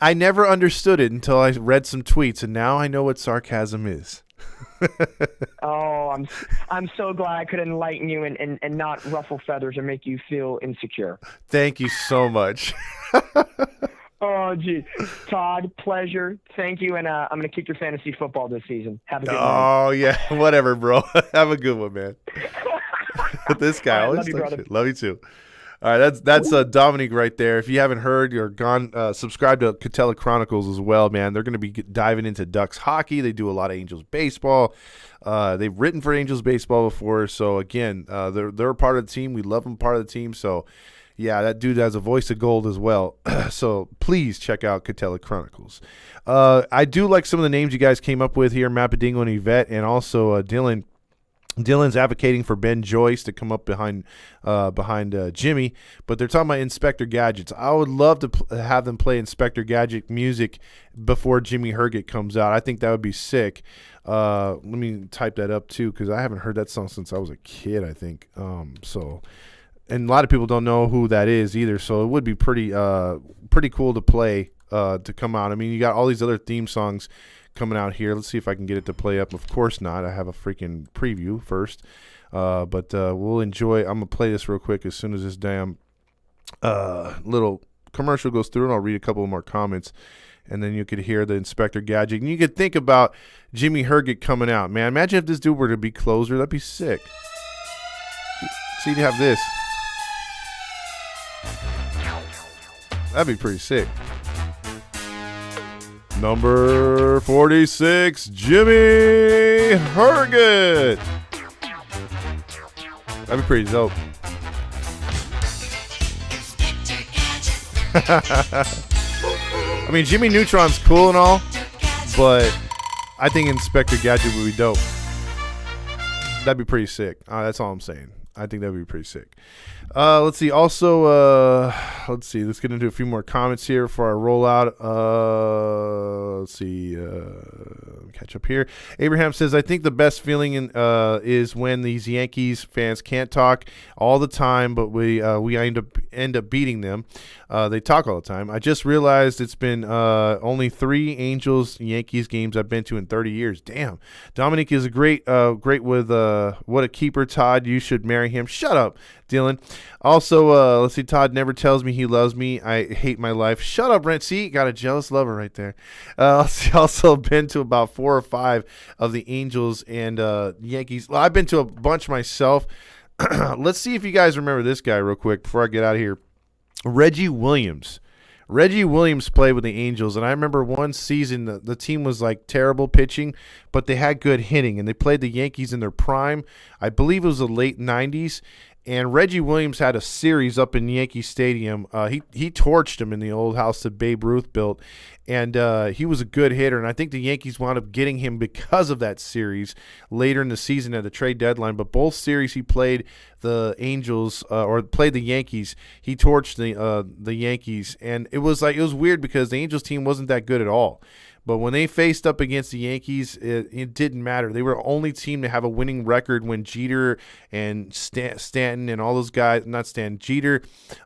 I never understood it until I read some tweets, and now I know what sarcasm is. I'm so glad I could enlighten you and not ruffle feathers or make you feel insecure. Thank you so much. Oh, gee. Todd, pleasure. Thank you, and I'm going to kick your fantasy football this season. Have a good night. Oh, yeah. Whatever, bro. Have a good one, man. This guy right, always love you, brother. shit. Love you, too. All right, that's Dominique right there. If you haven't heard or gone, subscribe to Catella Chronicles as well, man. They're going to be diving into Ducks hockey. They do a lot of Angels baseball. They've written for Angels baseball before. So, again, they're a part of the team. We love them, part of the team. So, yeah, that dude has a voice of gold as well. So, please check out Catella Chronicles. I do like some of the names you guys came up with here, Mapadingo and Yvette, and also Dylan. Dylan's advocating for Ben Joyce to come up behind Jimmy, but they're talking about Inspector Gadgets. I would love to have them play Inspector Gadget music before Jimmy Herget comes out. I think that would be sick. Let me type that up too, because I haven't heard that song since I was a kid, I think. And a lot of people don't know who that is either, so it would be pretty cool to play to come out. I mean, you got all these other theme songs coming out here. Let's see if I can get it to play up. Of course not. I have a freaking preview first. But we'll enjoy. I'm going to play this real quick as soon as this damn little commercial goes through, and I'll read a couple more comments. And then you could hear the Inspector Gadget. And you could think about Jimmy Herget coming out. Man, imagine if this dude were to be closer. That'd be sick. See, you have this. That'd be pretty sick. Number 46, Jimmy Herget. That'd be pretty dope. I mean, Jimmy Neutron's cool and all, but I think Inspector Gadget would be dope. That'd be pretty sick. That's all I'm saying. I think that'd be pretty sick. Let's see. Also, let's see. Let's get into a few more comments here before I roll out. Let's see. Catch up here. Abraham says, I think the best feeling is when these Yankees fans can't talk all the time, but we end up beating them. They talk all the time. I just realized it's been only 3 Angels-Yankees games I've been to in 30 years. Damn. Dominic is a great with what a keeper, Todd. You should marry him. Shut up, Dylan. Also, let's see. Todd never tells me he loves me. I hate my life. Shut up, Brent. See, got a jealous lover right there. Also been to about 4 or 5 of the Angels and Yankees. Well, I've been to a bunch myself. Let's see if you guys remember this guy real quick before I get out of here. Reggie Williams. Reggie Williams played with the Angels, and I remember one season the team was like terrible pitching, but they had good hitting, and they played the Yankees in their prime. I believe it was the late 90s, and Reggie Williams had a series up in Yankee Stadium. He torched him in the old house that Babe Ruth built, and he was a good hitter, and I think the Yankees wound up getting him because of that series later in the season at the trade deadline. But both series he played the Angels or played the Yankees, he torched the Yankees, and it was weird because the Angels team wasn't that good at all. But when they faced up against the Yankees, it didn't matter. They were the only team to have a winning record when Jeter and Stanton and all those guys, not Stanton, Jeter,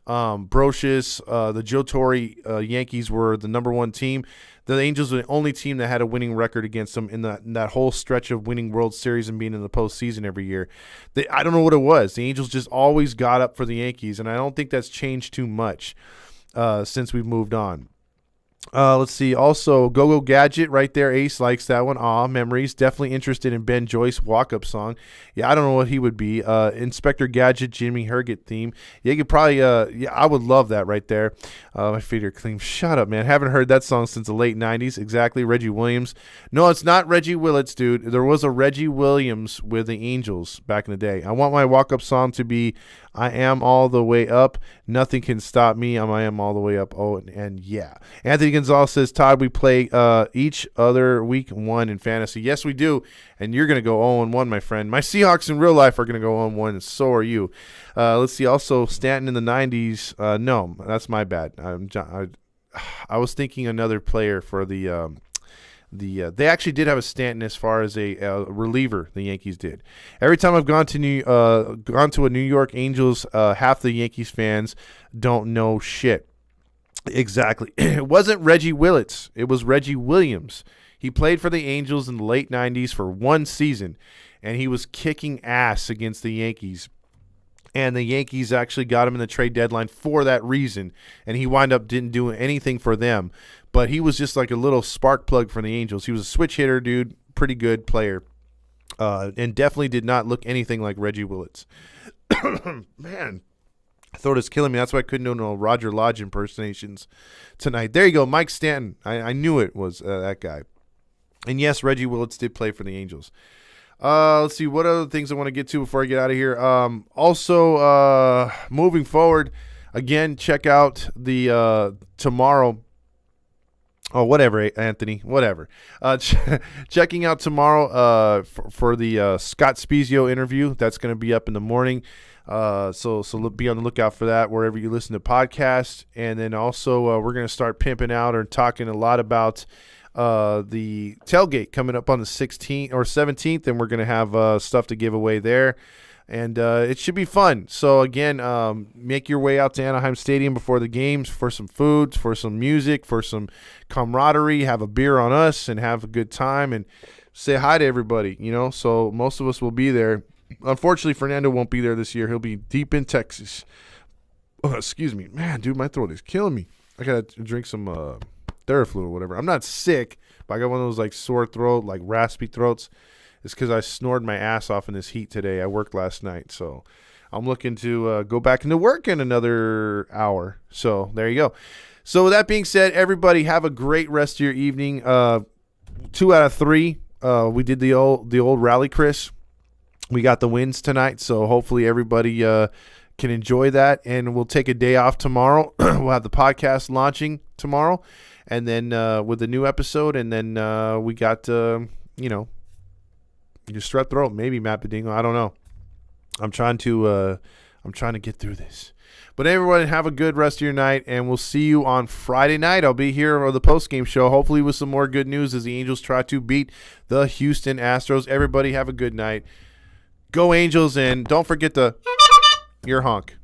Brocious, the Joe Torre Yankees were the number 1 team. The Angels were the only team that had a winning record against them in that whole stretch of winning World Series and being in the postseason every year. I don't know what it was. The Angels just always got up for the Yankees, and I don't think that's changed too much since we've moved on. Let's see. Also, Go-Go Gadget right there. Ace likes that one. Aw, memories. Definitely interested in Ben Joyce walk-up song. Yeah, I don't know what he would be. Inspector Gadget, Jimmy Herget theme. Yeah, you could probably, I would love that right there. My feet are clean. Shut up, man. Haven't heard that song since the late 90s. Exactly. Reggie Williams. No, it's not Reggie Willits, dude. There was a Reggie Williams with the Angels back in the day. I want my walk-up song to be I Am All the Way Up. Nothing can stop me. I Am All the Way Up. Oh, and yeah. Anthony Gonzalez says, Todd, we play each other week 1 in fantasy. Yes, we do. And you're going to go 0-1, my friend. My Seahawks in real life are going to go 0-1, and so are you. Let's see. Also, Stanton in the 90s. No, that's my bad. I was thinking another player for the they actually did have a Stanton as far as a reliever. The Yankees did. Every time I've gone to a New York Angels, half the Yankees fans don't know shit. Exactly. It wasn't Reggie Willits. It was Reggie Williams. He played for the Angels in the late 90s for 1 season, and he was kicking ass against the Yankees. And the Yankees actually got him in the trade deadline for that reason, and he wound up didn't do anything for them. But he was just like a little spark plug for the Angels. He was a switch hitter, dude, pretty good player, and definitely did not look anything like Reggie Willits. Man, I thought it was killing me. That's why I couldn't do no Roger Lodge impersonations tonight. There you go, Mike Stanton. I knew it was that guy. And yes, Reggie Willits did play for the Angels. Let's see what other things I want to get to before I get out of here. Also, moving forward, again, check out the tomorrow. Oh, whatever, Anthony. Whatever. Checking out tomorrow for the Scott Spezio interview. That's going to be up in the morning. So be on the lookout for that wherever you listen to podcasts. And then also we're going to start pimping out or talking a lot about the tailgate coming up on the 16th or 17th, and we're going to have stuff to give away there. And it should be fun. So, again, make your way out to Anaheim Stadium before the games for some food, for some music, for some camaraderie. Have a beer on us and have a good time and say hi to everybody, So most of us will be there. Unfortunately, Fernando won't be there this year. He'll be deep in Texas. Oh, excuse me. Man, dude, my throat is killing me. I got to drink some Theraflu or whatever. I'm not sick, but I got one of those, sore throat, raspy throats. It's because I snored my ass off in this heat today. I worked last night, so I'm looking to go back into work in another hour. So there you go. So with that being said, everybody have a great rest of your evening. 2 out of 3. We did the old rally, Chris. We got the wins tonight, so hopefully everybody can enjoy that. And we'll take a day off tomorrow. We'll have the podcast launching tomorrow, and then with a new episode. And then we got your strep throat, maybe Matt Bedingo. I don't know. I'm trying to get through this. But everyone, have a good rest of your night, and we'll see you on Friday night. I'll be here for the post-game show, hopefully with some more good news as the Angels try to beat the Houston Astros. Everybody have a good night. Go Angels, and don't forget your honk.